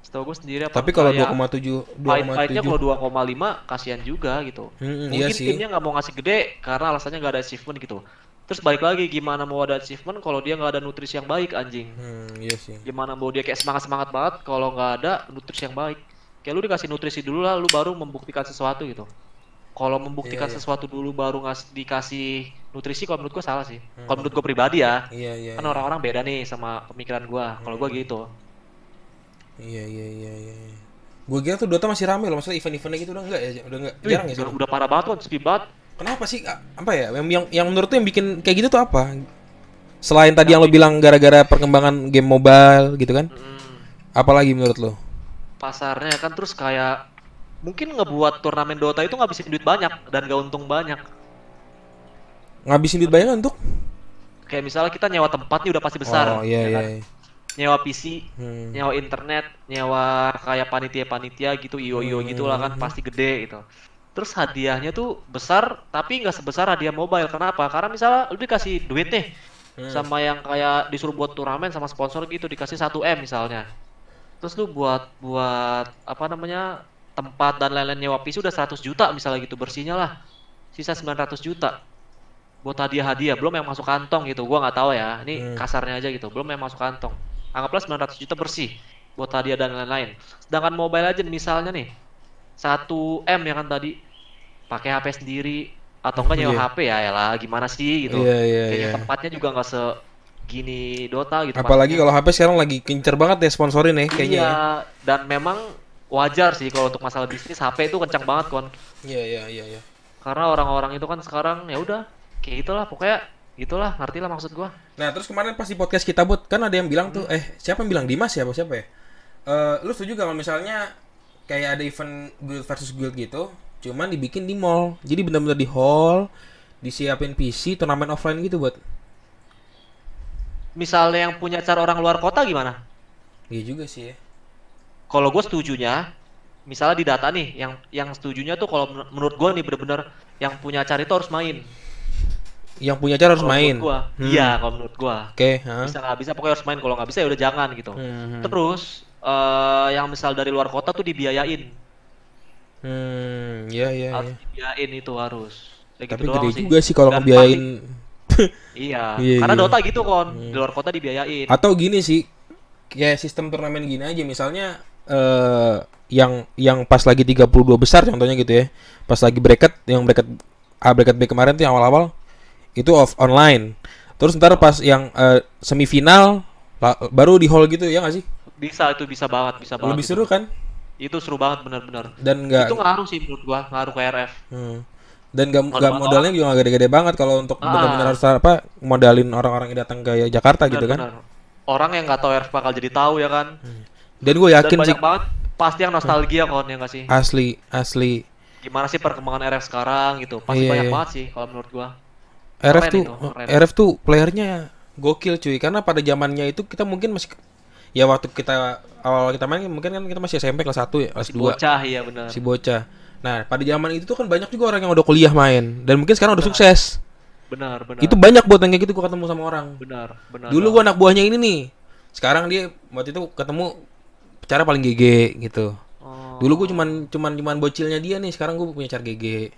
Setahu gue sendiri apa. Tapi kalau 2,7 fight-nya kalau 2,5 kasihan juga gitu. Mungkin iya sih. timnya nggak mau ngasih gede karena alasannya nggak ada achievement gitu. Terus balik lagi, gimana mau ada achievement kalau dia nggak ada nutrisi yang baik anjing. Iya sih. Gimana mau dia kayak semangat banget kalau nggak ada nutrisi yang baik. Kayak lu dikasih nutrisi dulu lah, lu baru membuktikan sesuatu gitu. Kalau membuktikan sesuatu dulu baru dikasih nutrisi, kalau menurut gua salah sih. Kalau menurut gua pribadi ya. Iya. Kan orang-orang beda nih sama pemikiran gua. Kalau gua gitu. Iya. Gue kira tuh Dota masih rame loh, maksudnya event-eventnya gitu udah enggak ya? Udah enggak, jarang ya sih. Udah parah banget kan, sepi banget. Kenapa sih? Apa ya? Yang menurut tuh yang bikin kayak gitu tuh apa? Selain tadi yang lo bilang gara-gara perkembangan game mobile gitu kan? Apalagi menurut lo? Pasarnya kan, terus kayak mungkin ngebuat turnamen Dota itu ngabisin duit banyak dan gak untung banyak. Ngabisin duit banyak untuk? Kayak misalnya kita nyewa tempat nih udah pasti besar. Oh iya. Kan? Nyewa PC, nyewa internet, nyewa kayak panitia gitu, IO gitu lah kan, pasti gede gitu. Terus hadiahnya tuh besar tapi nggak sebesar hadiah mobile. Kenapa? Karena misalnya lu dikasih duit nih sama yang kayak disuruh buat turnamen sama sponsor gitu, dikasih 1 M misalnya. Terus lu buat apa namanya, tempat dan lain-lain, nyewa PC udah 100 juta misalnya gitu, bersihnya lah. Sisa 900 juta. Buat hadiah-hadiah, belum yang masuk kantong gitu. Gua nggak tahu ya, ini kasarnya aja gitu, belum yang masuk kantong. Anggaplah 900 juta bersih buat hadiah dan lain-lain. Sedangkan Mobile Legends misalnya nih 1 M ya kan tadi, pakai HP sendiri atau enggak nyewa Iya. HP ya elah gimana sih gitu. Iya, iya, Kayaknya iya. tempatnya juga nggak segini Dota gitu. Apalagi maksudnya. kalau HP sekarang lagi kincer banget ya sponsorin ya kayaknya. Iya, Ya. dan memang wajar sih kalau untuk masalah bisnis HP itu kencang banget kon. Iya, iya, iya, iya. Karena orang-orang itu kan sekarang ya udah kayak gitulah pokoknya gitulah, ngerti lah maksud gua. Nah, terus kemarin pas di podcast kita buat kan ada yang bilang tuh, siapa yang bilang Dimas ya, apa siapa ya? Lu setuju gak kalau misalnya kayak ada event guild versus guild gitu, cuman dibikin di mall. Jadi benar-benar di hall, disiapin PC, turnamen offline gitu buat. Misalnya yang punya cara orang luar kota gimana? Iya juga sih ya. Kalau gue setujunya, misalnya di data nih, yang setujunya tuh kalau menurut gue nih bener-bener yang punya acara itu harus main. Yang punya cara harus Kalau main. menurut gua, iya kalau menurut gua. Oke, hah? Bisa nggak bisa pokoknya harus main. Kalau nggak bisa ya udah jangan gitu. Terus yang misal dari luar kota tuh dibiayain, Iya, iya, harus iya. dibiayain itu harus. Kayak Tapi gitu gede doang sih. juga sih kalau Dan ngebiayain. iya, Iya, karena iya. Dota gitu kon, di luar kota dibiayain. Atau gini sih, kayak sistem turnamen gini aja, misalnya yang pas lagi 32 besar contohnya gitu ya. Pas lagi bracket, yang bracket A bracket B kemarin tuh yang awal-awal itu online. Terus ntar pas yang semifinal baru di hall gitu ya nggak sih? Bisa itu bisa banget Lebih itu. seru kan? Itu seru banget bener-bener. Dan nggak Itu ngaruh sih menurut gua, ngaruh ke RF. hmm. Dan nggak Kalau modalnya juga nggak gede-gede banget kalau untuk benar-benar harus apa modalin orang-orang yang datang ke Jakarta gitu kan. Bener-bener. Orang yang nggak tahu RF bakal jadi tahu ya kan. Dan gue Dan yakin sih banyak banget pasti yang nostalgia kon ya nggak sih? asli Gimana sih perkembangan RF sekarang gitu? Pasti Iya, banyak iya. banget sih kalau menurut gua. RF Keren tuh itu, keren. RF tuh playernya gokil cuy, karena pada zamannya itu kita mungkin masih ya waktu kita awal kita main mungkin kan kita masih SMP kelas 1 ya, kelas Si 2. bocah iya bener. Si bocah. Nah, pada zaman itu tuh kan banyak juga orang yang udah kuliah main dan mungkin sekarang udah sukses. Benar, benar. Itu banyak buat yang kayak gitu gua ketemu sama orang. benar, benar. Dulu gua anak buahnya ini nih. Sekarang dia waktu itu ketemu cara paling GG gitu. Oh, Dulu gua cuman bocilnya dia nih, sekarang gua punya cara GG.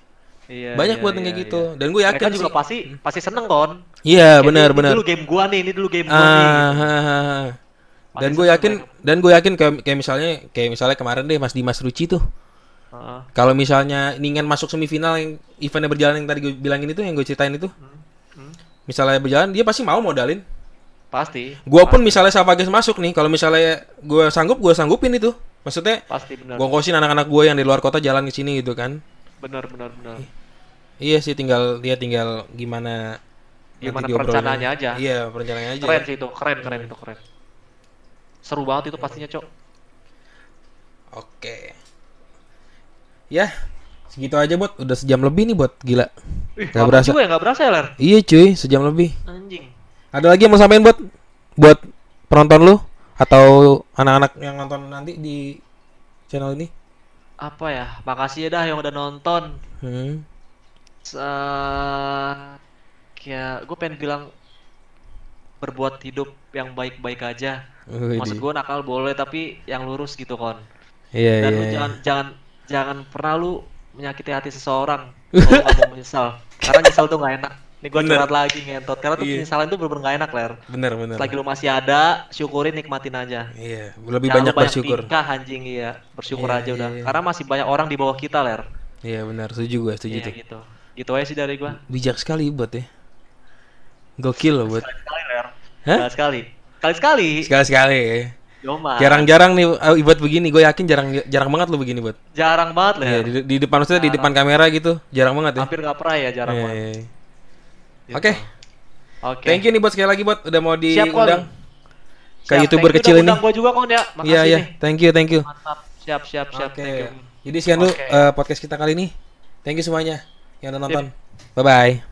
iya, Banyak iya, buat yang iya, kayak gitu. iya. Dan gue yakin Mereka juga sih. pasti seneng kon. Iya, Kayak benar ini benar. dulu game gua nih, ini dulu game gua nih. Gitu. Dan Pasti gue seneng yakin kayak misalnya kemarin deh Mas Dimas Ruci tuh. Heeh. Kalau misalnya ingin masuk semifinal yang eventnya berjalan yang tadi gue bilangin itu yang gue ceritain itu. Misalnya berjalan dia pasti mau modalin. Pasti. Gua pun misalnya Savages masuk nih, kalau misalnya gue sanggupin itu. Maksudnya Pasti benar. gue ngkosin anak-anak gue yang di luar kota jalan ke sini gitu kan. Benar, benar, benar. Iya sih tinggal gimana Gimana nanti diobrolin. perencanaannya aja. Iya, perencanaannya aja. Keren sih itu, keren itu keren. Seru banget itu pastinya, Cok. Oke. Ya, segitu aja buat udah sejam lebih nih buat gila. Gak Lama berasa. juga ya, nggak berasa ya, Ler? Iya cuy, sejam lebih. Anjing. Ada lagi yang mau sampein buat penonton lu atau anak-anak yang nonton nanti di channel ini? Apa ya? Makasih ya dah yang udah nonton. Hmm. Kayak gue pengen bilang berbuat hidup yang baik-baik aja. Maksud Widih. gue nakal boleh tapi yang lurus gitu kon. Iya Dan iya. lu Iya. jangan pernah lu menyakiti hati seseorang. Kalau lu gak mau menyesal. Karena nyesal tuh gak enak. Ini gue Bener. curhat lagi ngentot. Karena tuh Iya. penyesalan tuh bener-bener gak enak, Ler. Bener. Selagi lu masih ada, syukurin, nikmatin aja. Iya, lebih Jangan banyak lu bersyukur. tingkah anjing iya. Bersyukur Iya, aja iya, udah. iya. Karena masih banyak orang di bawah kita, Ler. Iya benar, setuju gue, setuju Iya tuh. gitu. Gitu aja sih dari gua. Bijak sekali buat ya. Gokil loh buat. Sekali, Ler. Hah? Sekali. Sekali. Sekali-sekali ya. Yoma. Jarang-jarang nih buat begini, gue yakin jarang banget lo begini buat. Jarang banget, Iya, Ler. di depan maksudnya di depan kamera gitu, jarang banget ya. Hampir nggak pernah ya, jarang Iya, banget. iya, iya. Gitu. Oke. Oke. Thank you nih buat sekali lagi buat udah mau Siap, Kon. diundang ke Siap, YouTuber thank you kecil udah ini. undang gua juga, Kon ya. Makasih Iya, iya. nih. Thank you. Mantap. Siap. Oke. Thank you. Jadi sekian dulu Oke. podcast kita kali ini. Thank you semuanya yang udah nonton. Bye bye.